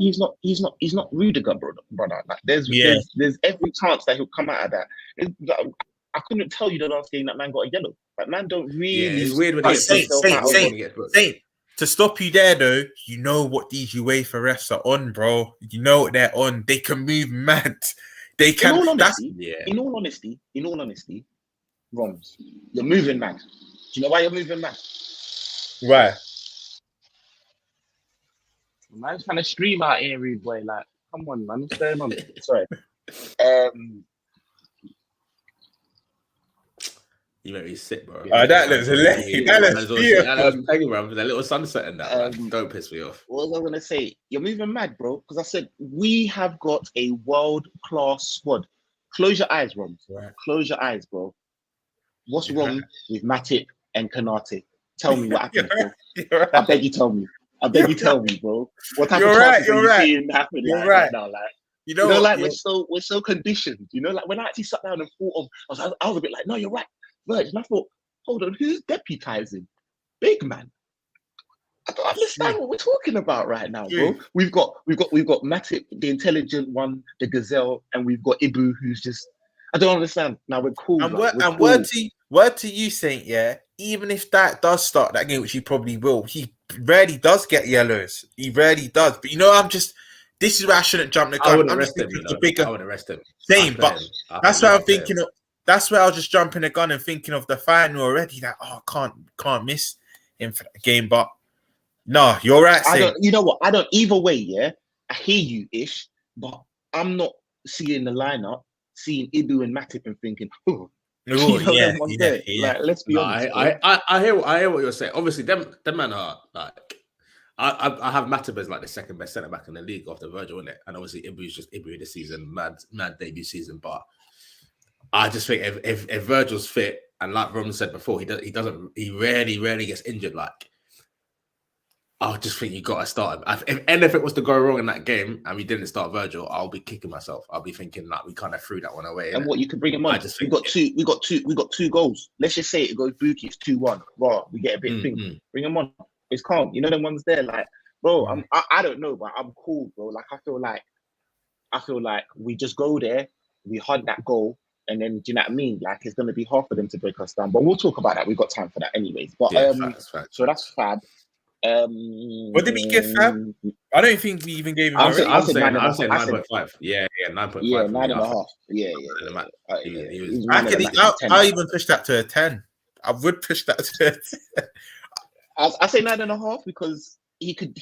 Rudiger, brother. Like there's every chance that he'll come out of that. I couldn't tell you the last game that man got a yellow. That man don't really. Yeah, it's weird when he gets Saint, to stop you there though, you know what these UEFA refs are on, bro. You know what they're on. They can move mad. They can. In all honesty, Roms, you're moving mad. Do you know why you're moving mad? Why? Man's trying to stream out here, rude boy. Like, come on, man. What's going on? Sorry. You make me sick, bro. That looks hilarious. That looks beautiful. That little sunset and that. Don't piss me off. What was I gonna say? You're moving mad, bro. Because I said we have got a world-class squad. Close your eyes, Roms. Right. Close your eyes, bro. What's wrong with Matip and Kanate? Tell me what happened, bro. Right. I beg you, tell me. Tell me, bro. What type of chances are you seeing happen right now? Like, you know like we're so conditioned. You know, like when I actually sat down and thought of, I was a bit like, no, you're right, Virgil. And I thought, hold on, who's deputizing? Big man. I don't understand what we're talking about right now, bro. We've got Matip, the intelligent one, the gazelle, and we've got Ibu, who's just. I don't understand. Now we're cool. And word to you, Saint, yeah, even if that does start that game, which he probably will, he rarely does get yellows. He rarely does. But you know, this is where I shouldn't jump the gun. I wouldn't arrest him. I would arrest him. Same, but that's why I'm thinking of. That's where I was just jumping the gun and thinking of the final already. Like, can't miss him for that game. But no, you're right. You know what? I don't. Either way, yeah, I hear you, Ish, but I'm not seeing the lineup. Seeing Ibu and Matip and thinking, oh, yeah. Like, let's be honest. I hear what you're saying. Obviously, them man are like, I have Matip as like the second best centre back in the league after Virgil, isn't it? And obviously Ibu's just Ibu this season, mad debut season. But I just think if Virgil's fit, and like Ron said before, he rarely gets injured. Like, I just think you got to start him. If anything was to go wrong in that game and we didn't start Virgil, I'll be kicking myself. I'll be thinking like we kind of threw that one away. And what, you could bring him on? We got two goals. Let's just say it goes Buki, it's 2-1. Raw, we get a bit thing. Bring him on. It's calm. You know them ones there, like, bro. I don't know, but I'm cool, bro. Like I feel like we just go there, we hunt that goal, and then do you know what I mean? Like it's gonna be hard for them to break us down. But we'll talk about that. We've got time for that anyways. But facts. So that's fab. What did we give Fab? I don't think we even gave him. I'm saying 9.5. Yeah, 9.5. Yeah, 9.5. Yeah. I even pushed that to a 10. I would push that to a 10. I say 9.5 because he could.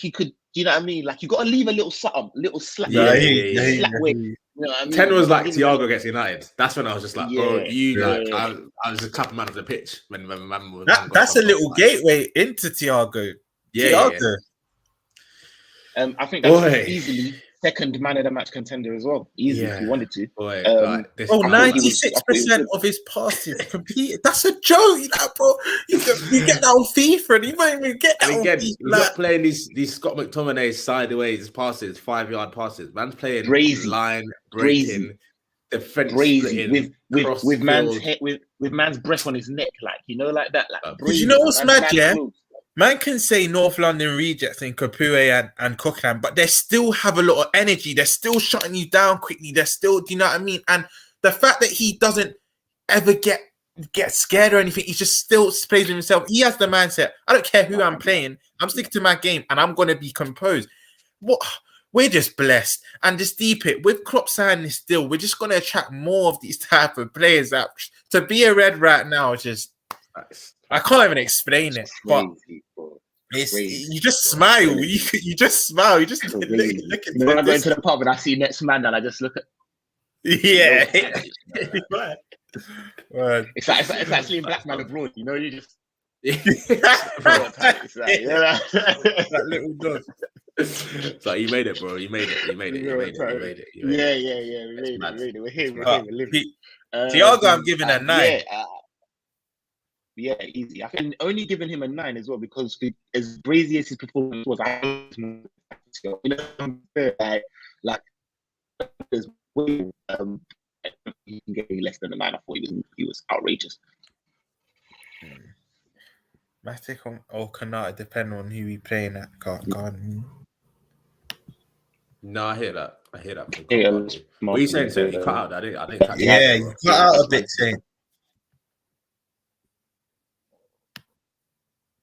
You know what I mean? Like you got to leave a little something, little slack. Yeah. You know what I mean? 10 was like Thiago gets United. That's when I was just like, bro, I was a clapping man of the pitch when man was. That's a little gateway into Thiago. Yeah. I think that's easily second man of the match contender as well, easy if he wanted to. Boy, like, 96% of his passes completed. That's a joke, bro. You get that on FIFA, and you might even get that. And again, he's not playing these Scott McTominay sideways passes, 5-yard passes. Man's playing line breaking, defense splitting, with man's head, with man's breath on his neck, like like that. Like, because you know what's mad, yeah. Man can say North London rejects in Capoue and Coquelin, but they still have a lot of energy. They're still shutting you down quickly. They're still, do you know what I mean? And the fact that he doesn't ever get scared or anything, he just still plays with himself. He has the mindset. I don't care who I'm playing. I'm sticking to my game, and I'm going to be composed. We're just blessed. And just deep it, with Klopp signing this deal, we're just going to attract more of these type of players. That to be a Red right now is just... I can't even explain it, but you just smile. You just smile. You just look at when I go into the pub and I see next man, and I just look at. Yeah, it's like seeing black man abroad. You just. That little dog. It's like you made it, bro. You made it. Yeah. We made it. We're here. We're living. Thiago, I'm giving a 9. Yeah, easy. I think only giving him a 9 as well because as brazy as his performance was, like there's he can get any less than a 9. I thought he was outrageous. Matic or Kanata, depending on who we playing at. No, I hear that. What are you saying? You cut out. I didn't catch you cut out a bit, saying.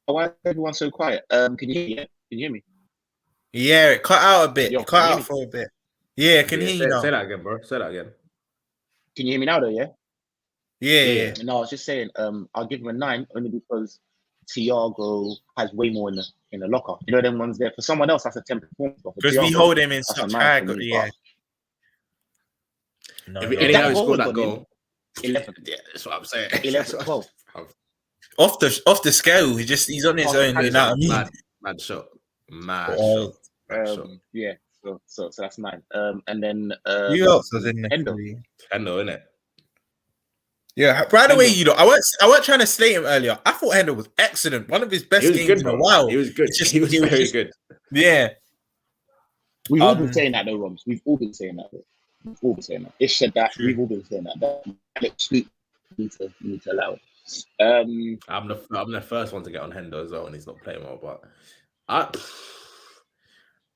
Why is everyone so quiet? Can you hear me? Yeah, it cut out a bit. Cut out for a bit. Yeah, I can hear you now. Say that again, bro. Say that again. Can you hear me now, though? Yeah. Yeah. No, I was just saying. I'll give him a 9 only because Thiago has way more in the locker. You know, them ones there. For someone else, that's a 10 performance. Because we hold him in such high. Yeah. If he scored that goal, 11. Yeah, that's what I'm saying. 11, 12. Off the scale, he's on his own. You know what I mean? Mad shot. Shot. Yeah. So that's 9. And then who else was in there? Hendo, innit? Yeah. By the way, I weren't trying to slate him earlier. I thought Hendo was excellent. One of his best games in a while. He was good. He was very good. Yeah. We've all been saying that, though, Roms. We've all been saying that. Ish said that. True. We've all been saying that. You need to allow it. I'm the first one to get on Hendo as well, and he's not playing well. But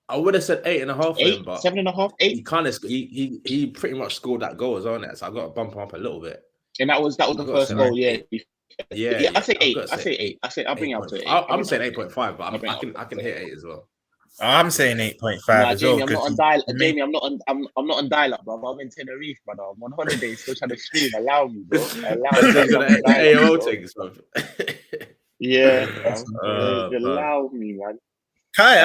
I would have said 8.5 for him, but 7.5, 8. He pretty much scored that goal as well, it. So I got to bump him up a little bit. And that was the first goal, yeah. Yeah, I say 8. I'll bring it up to 8. I'm saying 8.5, but I can hit 8 as well. I'm saying 8.5 as well. I'm not on dial. Jamie, I'm not on dial-up, bro. I'm in Tenerife, brother. I'm on holiday, still trying to stream. Allow me, bro. Allow me. AOL things, bro. Yeah, allow me, man. Kai,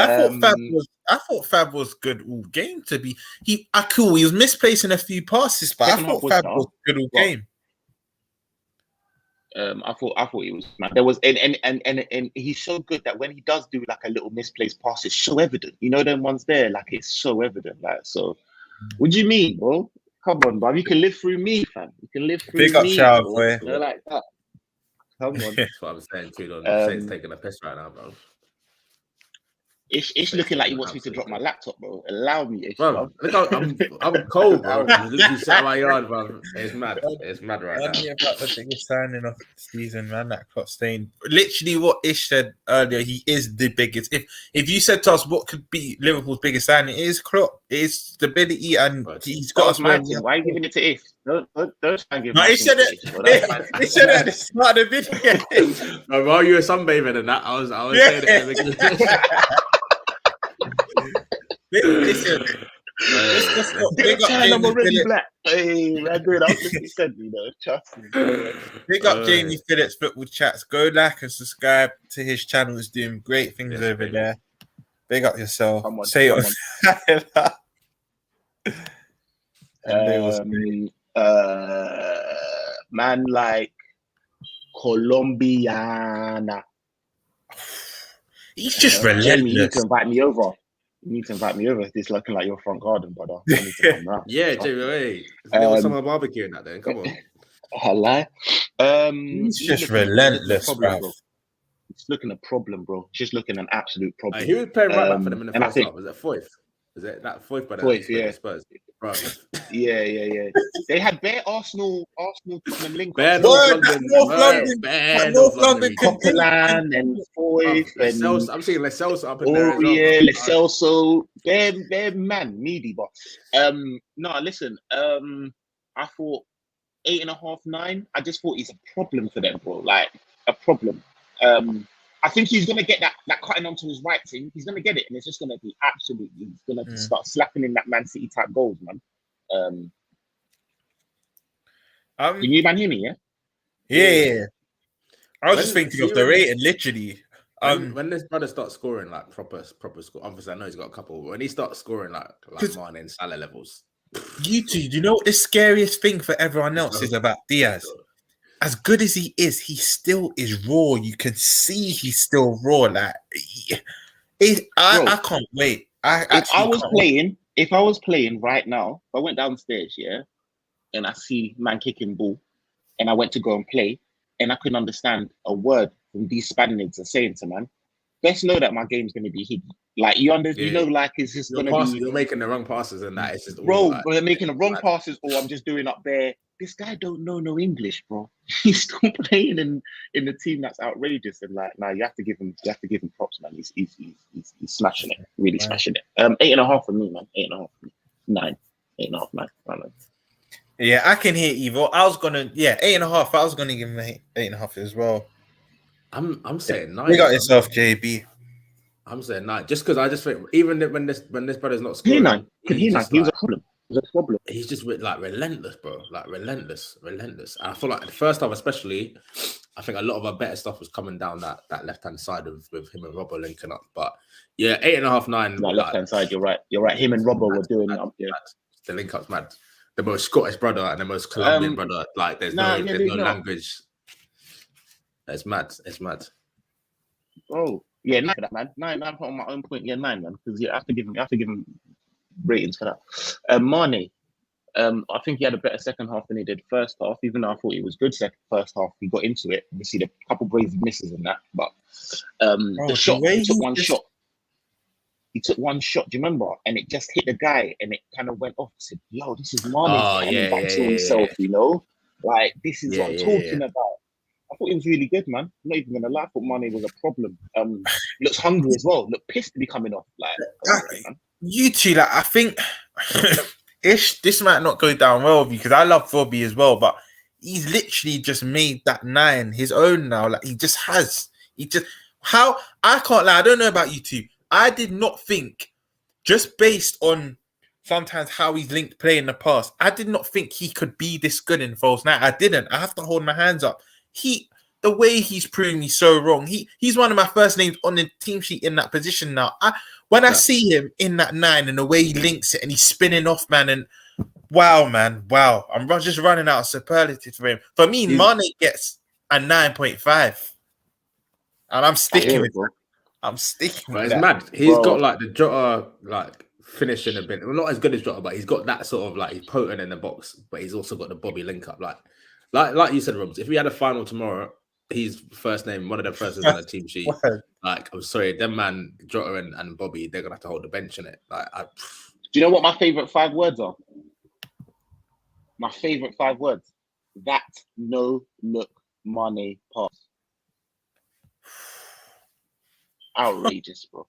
I thought Fab was good all game to be. He was misplacing a few passes, but I thought Fab was good all game. I thought he was. There was and he's so good that when he does do like a little misplaced pass, it's so evident. You know them ones there, like it's so evident. Like so, what do you mean, bro? Come on, bro. You can live through me, fam. You can live through me. Big up, Charles, boy. You know, like that. Come on. That's what I'm saying too. Shane's taking a piss right now, bro. It's looking like he wants me to drop my laptop, bro. Allow me, Ish, bro. Look, I'm cold, bro. Literally sat in my yard, bro. It's mad. It's mad right now. About the biggest signing of the season, man. That Klopp staying. Literally, what Ish said earlier, he is the biggest. If you said to us what could be Liverpool's biggest signing, it is Klopp. It is stability, and he's got us. Why are you giving it to Ish? Don't try and give. No, he said it. He said it at the start of the video. No, while you were sunbathing and that, I was saying it. Listen, I'm already black. Hey, man, dude, I'm 50%, you know. Trust me. Big up Jamie Phillips Football Chats. Go like and subscribe to his channel. He's doing great things over there. Big up yourself. Say it. Man like Colombiana. He's just relentless. Jamie, you can invite me over. You need to invite me over. It's looking like your front garden, brother. I need to come round. Yeah, Jamie, hey, little summer barbecue in that then. Come on. Hello. He's just relentless, bro. It's looking a problem, bro. It's just looking an absolute problem. He was playing right back for them in the first half. Was it Foyth? Is it that Foyth brother? Foyth, yeah. Spurs. Bro. Yeah. They had bare Arsenal Tottenham link. North London, Coquelin and Foyth and I'm seeing Lecelso up in there as well. Yeah, Lecelso. They're man meaty, but no, listen. I thought 8.5, 9. I just thought he's a problem for them, bro. Like a problem. I think he's gonna get that cutting onto his right thing. He's gonna get it, and it's just gonna be absolutely. He's gonna start slapping in that Man City type goals, man. Can you man hear me? Yeah. I was just thinking of the rating, literally. When this brother starts scoring like proper score, obviously I know he's got a couple, but when he starts scoring like Mane and Salah levels. You two, do you know what the scariest thing for everyone else is about Diaz? As good as he still is raw. You can see he's still raw. Like, I can't wait. If I was playing right now, if I went downstairs, and I see man kicking ball, and I went to go and play, and I couldn't understand a word from these Spaniards are saying to man, best know that my game's going to be hidden. Like you know, like it's just going to be. You're making the wrong passes, and that it's just we're making the wrong passes, or I'm just doing up there. This guy don't know no English, bro. He's still playing in the team that's outrageous, and like, now you have to give him props, man. He's smashing it, really smashing it. 8.5 for me, man. 8.5 for me. 9, 8.5, 9. Yeah, I can hear Evo. I was gonna 8.5. I was gonna give him 8.5 as well. I'm saying 9. You got yourself, JB. I'm saying 9, just because I just think even when this brother's not scoring, 9. He was a problem. He's just like relentless, bro. Like relentless. And I feel like the first half, especially, I think a lot of our better stuff was coming down that left hand side with him and Robbo linking up. But yeah, 8.5, 9. That left hand side, you're right. Him and Robbo were doing up. Yeah, the link up's mad. The most Scottish brother and the most Colombian brother. Like there's no language. It's mad. Oh yeah, 9 for that, man. 9 on my own point. Yeah, 9, man. Because I have to give him ratings for that. Mane, I think he had a better second half than he did first half. Even though I thought he was good first half, he got into it. Obviously, the couple brazy misses in that, but the shot, he took one shot. He took one shot. Do you remember? And it just hit the guy, and it kind of went off. I said, "Yo, this is Mane coming back to himself." You know, like this is what I'm talking about. I thought he was really good, man. I'm not even gonna lie. I thought Mane was a problem. Looks hungry as well. Looked pissed to be coming off. Like you two, like I think this might not go down well with you because I love Robbie as well, but he's literally just made that 9 his own now. Like I can't lie. I don't know about you two. I did not think, just based on sometimes how he's linked play in the past, I did not think he could be this good in false 9. I didn't. I have to hold my hands up. The way he's proving me so wrong. He's one of my first names on the team sheet in that position now. When I see him in that 9 and the way he links it and he's spinning off, man, and wow. I'm just running out of superlatives for him. For me, Mane gets a 9.5. And I'm sticking with it. I'm sticking with it. It's mad. He's got like the Jota like finishing a bit. Well, not as good as Jota, but he's got that sort of like he's potent in the box, but he's also got the Bobby link up. Like you said, Robs, if we had a final tomorrow, he's first name, one of the first names on the team sheet. Like, I'm sorry, them man, Jota and Bobby, they're gonna have to hold the bench in it. Like, do you know what my favorite 5 words are? My favorite 5 words: that no look Mane pass. Outrageous, bro.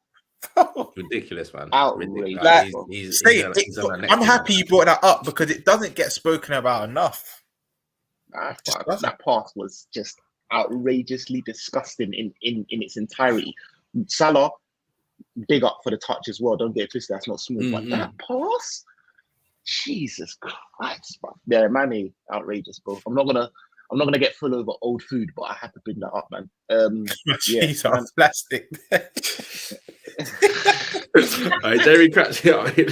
Ridiculous, man. Outrageous. Like, I'm happy you brought that up because it doesn't get spoken about enough. That pass was just outrageously disgusting in its entirety. Salah, big up for the touch as well. Don't get it twisted. That's not smooth. But that pass, Jesus Christ, bro. Yeah, Mane, outrageous, bro. I'm not gonna get full over old food, but I have to bring that up, man. Jeez, plastic. All right, Jerry cracks it out. You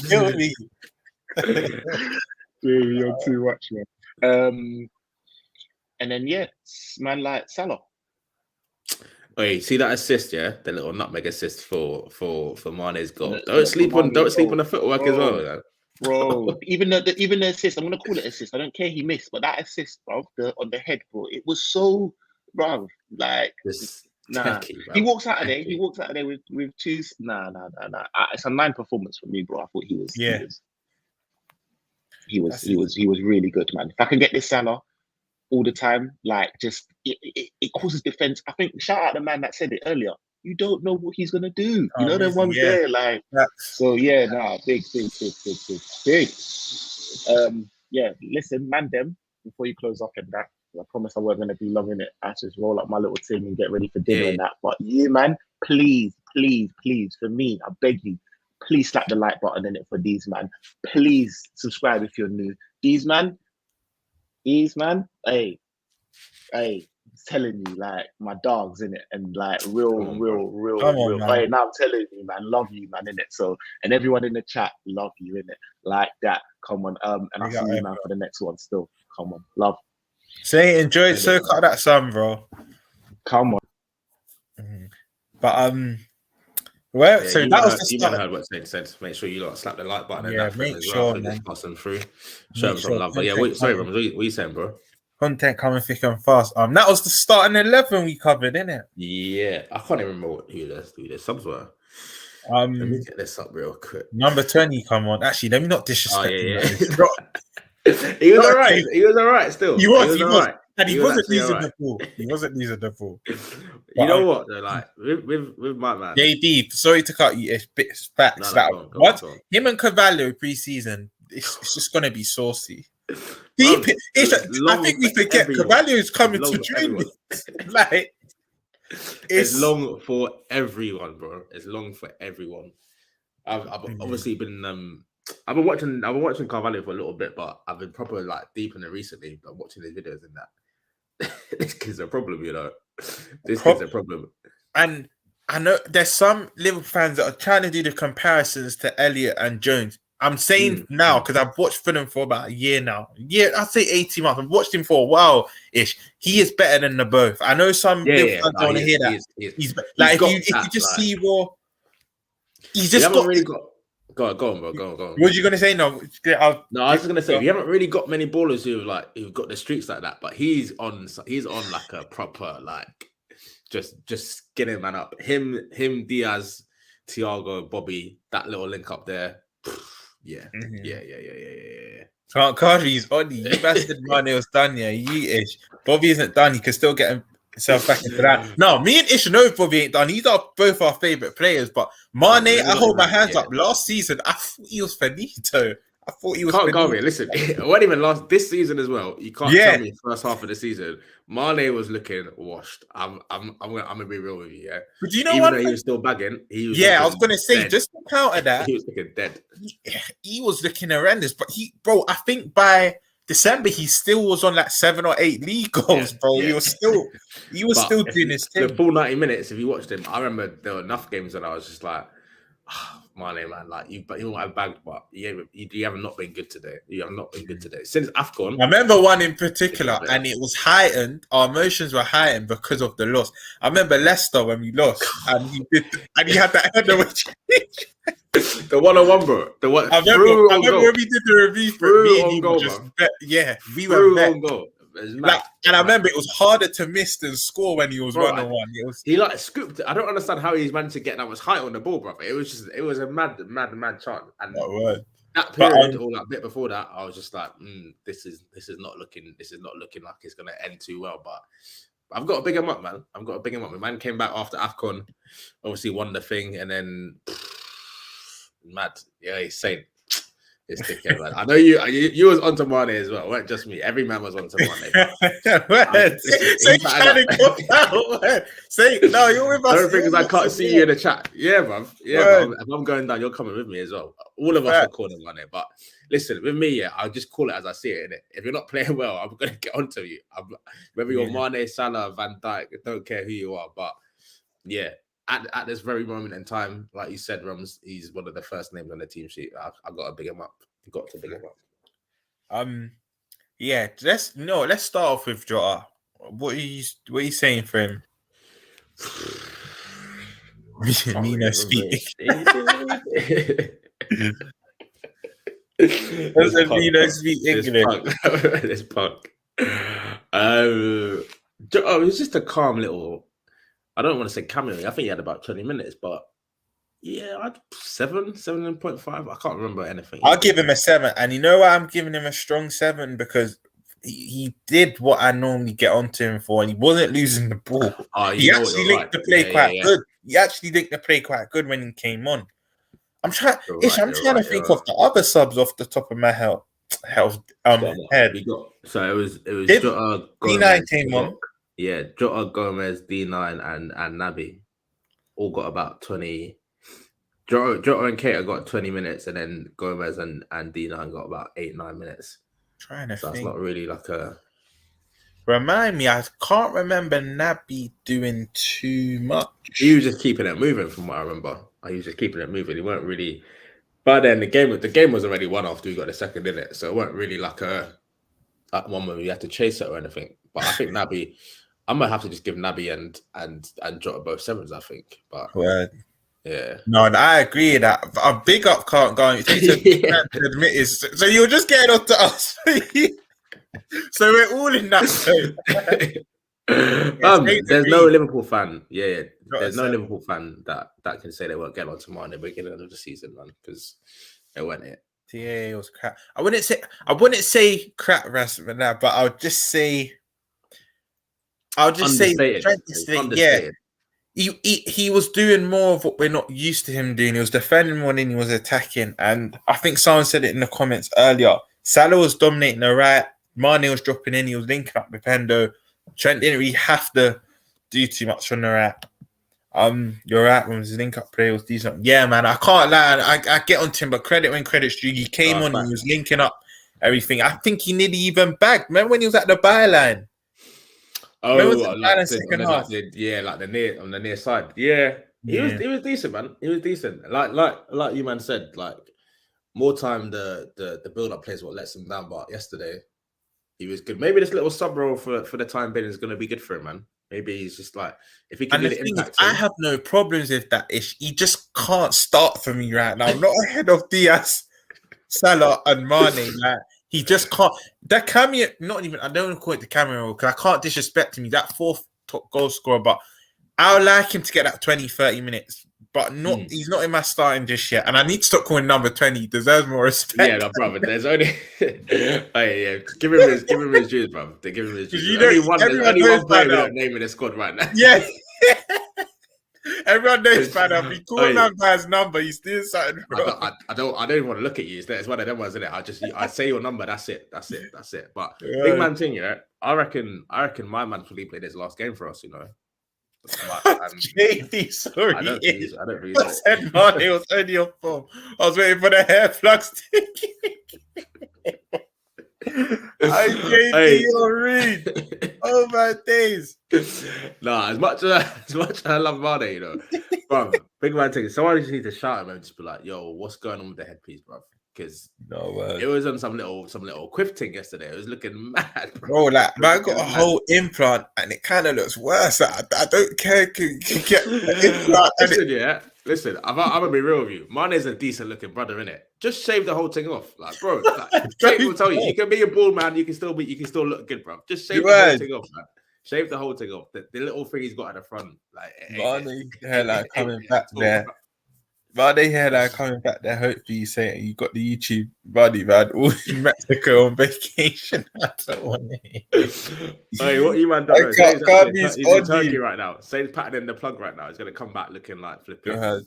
kill me. You're too much, man. And then man like Salah. Wait, see that assist, yeah? The little nutmeg assist for Mane's goal. The Don't sleep on goal. the footwork as well, man. Bro, even the assist, I'm gonna call it assist. I don't care he missed, but that assist, bro, on the head, bro, it was so, bro, like, Just nah. techie, bro. He walks out of there. He walks out of there with two. Nah. It's a 9 performance for me, bro. I thought he was really good, man. If I can get this Salah all the time, like, just it causes defense. I think shout out the man that said it earlier. You don't know what he's gonna do. You know, them ones there, like. So yeah, big. Yeah, listen, man, them before you close off and that. I promise I wasn't gonna be long in it. I just roll up my little thing and get ready for dinner and that. But you, man, please, for me, I beg you, please slap the like button in it for these, man. Please subscribe if you're new. These, man, hey, telling you, like, my dog's in it, and like real. Hey, now I'm telling you, man, love you, man, in it. So, and everyone in the chat, love you, in it, like that. Come on, and I'll see you, man, for the next one. Still, come on, love. Say enjoy it. So cut that sun, bro. Come on. But well, so that was the you start. heard what Saint said. Make sure you slap the like button and Yeah, that for him make as sure, well. man. Just pass them through. Show them some love. But yeah, sorry, Ram, what are you saying, bro? Content coming thick and fast. That was the starting 11 we covered, innit? Yeah, I can't even remember who the subs were. Let me get this up real quick. Number 20, come on. Actually, let me not disrespect him. He was alright. He was alright still. He was alright. And he wasn't losing the ball. He wasn't losing the ball. You know what? Though, like with my man. JD, sorry to cut you. It's facts. Go on. Him and Cavallo pre-season, it's just gonna be saucy. I think we forget Cavallo is coming to train me. Like, it's long for everyone, bro. It's long for everyone. I've obviously been I've been watching Carvalho for a little bit, but I've been proper like deep in it recently. I'm watching his videos and that. This kid's a problem, you know. This kid's a problem. And I know there's some Liverpool fans that are trying to do the comparisons to Elliott and Jones. I'm saying now because I've watched Fulham for about a year now. Yeah, I'd say 18 months. I've watched him for a while-ish. He is better than the both. I know some Liverpool fans don't want to hear that. He's like, if you just see raw, he's just got. Really got. Go on, bro. Go on. What were you gonna say? No, I was just gonna say we haven't really got many ballers who've got the streaks like that. But he's on like a proper like just skinning man up. Him, Diaz, Thiago, Bobby, that little link up there. Yeah. Cardi's on you. You bastard Mane was done, yeah. You-ish. Bobby isn't done. He can still get himself back into that. No, me and Ish know Bobby ain't done. These are both our favourite players. But Mane, I hold my hands up. Last season, I thought he was finito. Can't go here. Listen, it wasn't even this season as well. You can't tell me first half of the season. Mane was looking washed. I'm gonna be real with you, yeah. But do you know even what? Though he was still bagging. I was gonna say dead. Just to counter that, he was looking dead. He was looking horrendous. But I think by December he still was on like 7 or 8 league goals, bro. Yeah. He was still doing his thing. The full 90 minutes. If you watched him, I remember there were enough games that I was just like, Mane, man, like you might have bagged, but you have not been good today. You have not been good today since AFCON. I remember one in particular, and it was heightened. Our emotions were heightened because of the loss. I remember Leicester when we lost, and he had that header which. The 1-on-1, bro. The one. I remember when we did the review for me and he goal, just we were on goal. And I remember it was harder to miss than score when he was 1-on-1. He like scooped it. I don't understand how he's managed to get that much height on the ball, bro. It was a mad chance. And that period or that bit before that, I was just like, this is not looking like it's gonna end too well. But I've got to big him up, man. The man came back after AFCON, obviously won the thing, and then mad. Yeah, he's saying. It's dickhead, man. I know you was onto Mane as well. It weren't just me. Every man was onto Mane. Say no, you're with us. Don't think because I can't see you in the chat. Yeah, bruv. Yeah, bruv. If I'm going down, you're coming with me as well. All of us are calling Mane. But listen, with me, I'll just call it as I see it, innit? If you're not playing well, I'm gonna get onto you. Whether you're Mane, Salah, Van Dijk, I don't care who you are. But yeah. At this very moment in time, like you said, Rums, he's one of the first names on the team sheet. I got to big him up. Got to big him up. Let's start off with Jota. What are you saying for him? Me no speak. This Me no speak English. This punk. It was just a calm little. I don't want to say cameo. I think he had about 20 minutes, but yeah, I'd 7.5. I can't remember anything. I'll give him a 7, and you know why I'm giving him a strong 7? Because he did what I normally get onto him for, and he wasn't losing the ball. He actually linked the play quite good. He actually linked the play quite good when he came on. I'm trying to think of the other subs off the top of my head. We got so it was Jota, D9 came on. Yeah, Jota, Gomez, D9, and Naby all got about 20. Jota and Keita got 20 minutes, and then Gomez and D9 got about 8-9 minutes. Trying to think. That's not really like a. Remind me, I can't remember Naby doing too much. He was just keeping it moving, from what I remember. He was just keeping it moving. He weren't really. But then the game was already won after we got the second in it, so it weren't really like one where we had to chase it or anything. But I think Naby, I might have to just give Naby and Jota both 7s. I think, but yeah, no, I agree that a big up can't go. It takes to admit it. So you're just getting on to us. So we're all in that. There's no Liverpool fan. Yeah. There's no Liverpool fan that can say they won't get on to Mane at the beginning of the season, man, because it went it. Yeah, it was crap. I wouldn't say crap wrestling now, but I'll just say yeah. He was doing more of what we're not used to him doing. He was defending more than he was attacking. And I think someone said it in the comments earlier. Salah was dominating the right. Mane was dropping in. He was linking up with Hendo. Trent didn't really have to do too much on the right. You're right. When his link up play was decent. Yeah, man. I can't lie. I get onto him, but credit when credit's due. He came on and he was linking up everything. I think he nearly even bagged. Remember when he was at the byline? Oh, like the near side. Yeah. He was decent, man. He was decent. Like you man said, like more time the build up plays what lets him down. But yesterday he was good. Maybe this little sub role for the time being is going to be good for him, man. Maybe he's just like if he can get the impact. I have no problems with that ish. He just can't start for me right now. I'm not ahead of Diaz, Salah, and Mane. Like, he just can't. That cameo, not even. I don't want to call it the cameo because I can't disrespect him. He's that 4th top goal scorer, but I would like him to get that 20, 30 minutes. But he's not in my starting just yet. And I need to stop calling number 20. He deserves more respect. Yeah, no, brother. There's only give him his dues, bro. They give him his dues. There's only one player we don't name in the squad right now. Yeah. Everyone knows by now. If you call him by his number, he's doing something wrong. I don't even want to look at you. It's one of them ones, isn't it? I say your number. That's it. But big man thing, yeah. I reckon my man Felipe played his last game for us. You know. JD, sorry. I don't think I said Mane was only on form. I was waiting for the hair flux to JD, you're rude. Oh my days. Nah, as much as I love Mane, you know, bro, big man thing. Someone just need to shout him and just be like, "Yo, what's going on with the headpiece, bro?" Because it was on some little quiff thing yesterday. It was looking mad, bro. Like man got a whole implant and it kind of looks worse. I don't care. Can get the implant. Listen. I'm gonna be real with you. Mane's a decent looking brother, innit? Just shave the whole thing off, like, bro. Like, Jake will tell you can be a bald man. You can still look good, bro. Just shave the whole thing off, man. Shave the whole thing off. The little thing he's got at the front, like Mane hairline coming back there. Mane hairline coming back there. Hopefully, you say you got the YouTube buddy, man. All in Mexico on vacation. I don't want it. Hey, what you man done? He's in Turkey right now. Saints patting in the plug right now. He's gonna come back looking like flipping.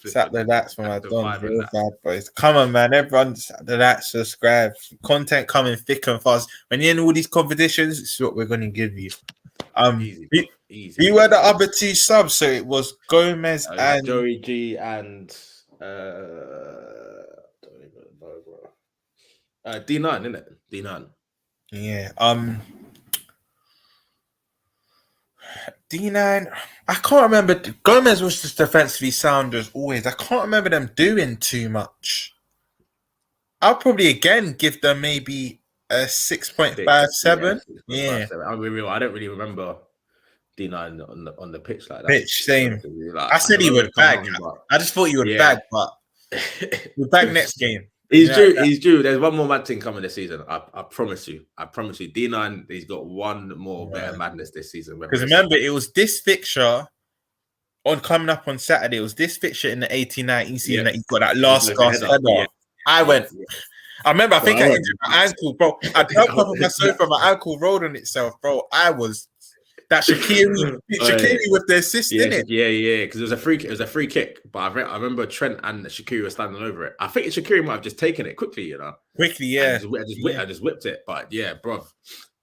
Sat the lats for my done, real bad boys. Come on, man. Everyone sat the lats, subscribe. Content coming thick and fast. When you're in all these competitions, this is what we're gonna give you. Easy. We were the other 2 subs, so it was Gomez and Joey G and don't even know, bro. D9, isn't it? D9. Yeah. D9. I can't remember. Gomez was just defensively sound as always. I can't remember them doing too much. I'll probably again give them maybe a 6.57. Yeah. I'll be real. I don't really remember D9 on the pitch like that. Pitch, same. Like, I said he would bag. I just thought he would bag, but we'll bag next game. He's due. He's due. There's one more mad thing coming this season. I promise you. I promise you. D9, he's got one more better madness this season. Because remember, it was this fixture coming up on Saturday. It was this fixture in the 18-19 season that he got that last header. Yeah. I went. I remember. I think I injured my ankle, bro. I jumped off of my sofa. My ankle rolled on itself, bro. I was. That Shaqiri with the assist, innit? Yeah. Because it was a free kick. But I remember Trent and Shaqiri were standing over it. I think Shaqiri might have just taken it quickly, Quickly, yeah. I just whipped it. But yeah, bro,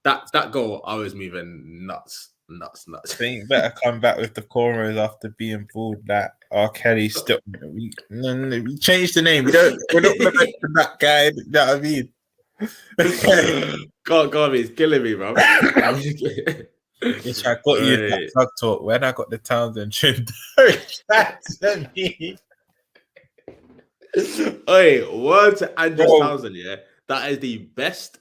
that goal, I was moving nuts. I think better come back with the corners after being fooled. That R. Kelly still. We changed the name. We're not going to mention that guy. You know what I mean? God, he's killing me, bro. Yes, I got you that plug talk when I got the Townsend trim. That's me. Hey, word to Andrew Townsend, yeah. That is the best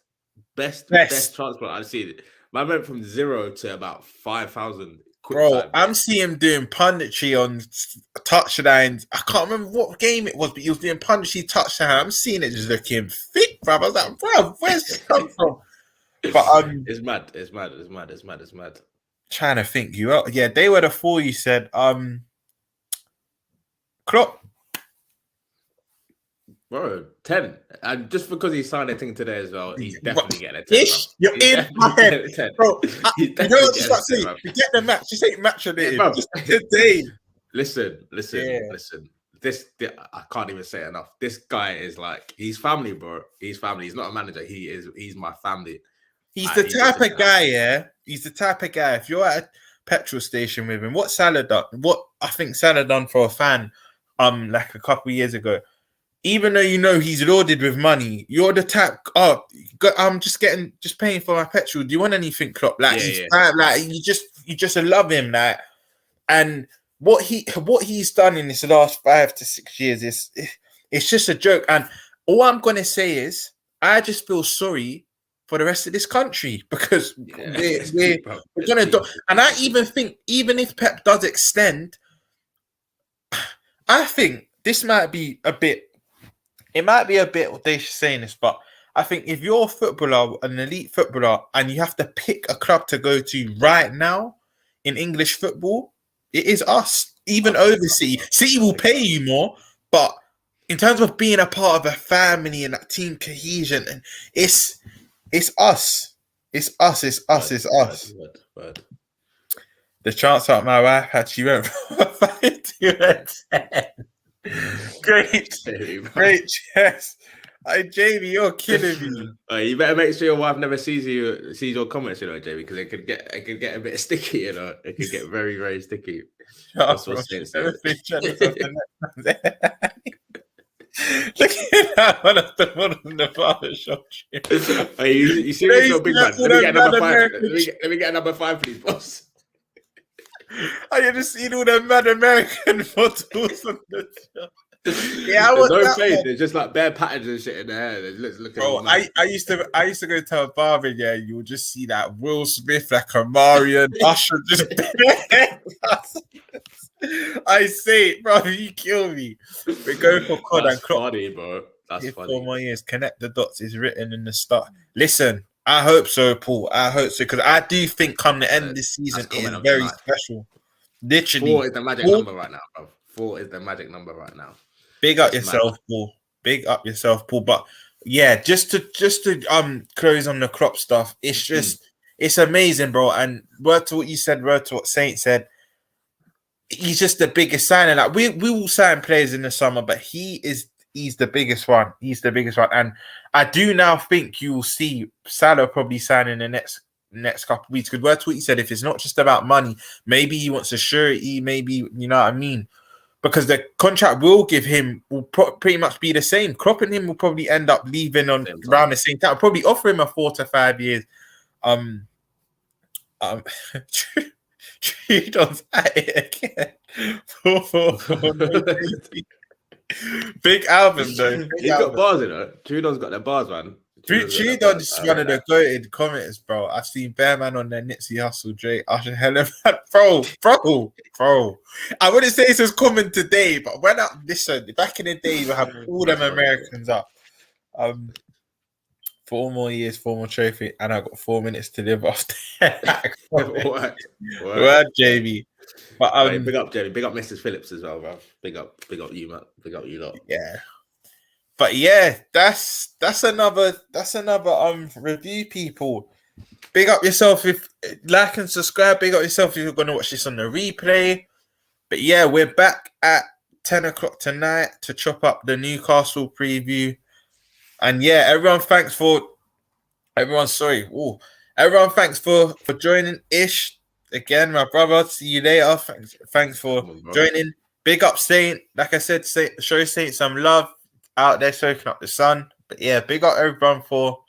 transplant I've seen. Man went from 0 to about 5,000. Bro, I'm seeing him doing punditry on touchdowns. I can't remember what game it was, but he was doing punditry touchdown. I'm seeing it just looking thick, bro. I was like, bro, where's this come from? But it's mad. Trying to think you out. Yeah, they were the 4 you said. Klopp. Bro, 10. And just because he signed a thing today as well, he's definitely getting a 10. You're in my head. Bro, you know what I'm just saying? Forget the match. Just ain't match of it. Just today. Listen. This I can't even say it enough. This guy is like, he's family, bro. He's family. He's not a manager. He's my family. He's the type of guy, yeah. He's the type of guy. If you're at a petrol station with him, what Salah done? What I think Salah done for a fan, like a couple of years ago. Even though he's loaded with money, you're the type. I'm just paying for my petrol. Do you want anything, Klopp? Like like you just love him, like. And what he's done in this last 5 to 6 years it's just a joke. And all I'm gonna say is, I just feel sorry for the rest of this country because we're gonna do. And I even think, even if Pep does extend, I think this might be a bit. It might be a bit audacious saying this, but I think if you're a footballer, an elite footballer, and you have to pick a club to go to right now in English football, it is us. Even overseas, City will pay you more, but in terms of being a part of a family and that team cohesion, and it's us. It's us. The chance out my wife had, she went from 5 to 10. Great chess. Jamie, you're killing me. You better make sure your wife never sees your comments, Jamie, because it could get a bit sticky, It could get very, very sticky. That's what's saying. Look at that one of the barber shop. You see this big man? Let me get number 5. Let me get number 5, please, boss. I just seen all the mad American photos on the show. Yeah, there's no face. There's just like bare patterns and shit in the hair. Bro, I used to go to a barber. Yeah, you would just see that Will Smith, like Amarian, Usher, just. I say it, bro. You kill me. We go for COD and Klopp. Funny, bro. That's funny. 4 more years. Connect the dots is written in the start. Listen, I hope so, Paul. I hope so, because I do think come the end of this season it is very special. Literally, 4 is the magic number right now, bro. 4 is the magic number right now. Big up yourself, Paul. Big up yourself, Paul. But yeah, just to close on the Klopp stuff, it's just it's amazing, bro. And word to what you said, word to what Saint said. He's just the biggest signing. Like we will sign players in the summer, but he's the biggest one. He's the biggest one. And I do now think you will see Salah probably sign in the next couple of weeks. Because word to what you said, if it's not just about money, maybe he wants a surety, maybe, you know what I mean? Because the contract will give him will pretty much be the same. Klopp and him will probably end up leaving on around the same time. I'll probably offer him a 4 to 5 years. Trudon's at it again. Big album though. He's got bars, Trudon's got the bars, man. Tudor is one of the goated comments, bro. I've seen Bear Man on their Nipsey Hussle, Drake, Usher, Helen, bro. I wouldn't say this was common today, but when listen, back in the day, you have all them Americans up. 4 more years, 4 more trophy, and I got 4 minutes to live after that. Word, JB. But big up, Jerry. Big up, Mrs. Phillips as well, bro. Big up you, man. Big up you lot. Yeah. But yeah, that's another review, people. Big up yourself if like and subscribe. Big up yourself if you're gonna watch this on the replay. But yeah, we're back at 10 o'clock tonight to chop up the Newcastle preview. And yeah, everyone thanks for joining. Ish again, my brother. See you later. Thanks for joining. Big up Saint. Like I said, show Saint some love out there soaking up the sun. But yeah, big up everyone for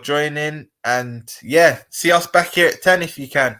joining. And yeah, see us back here at 10 if you can.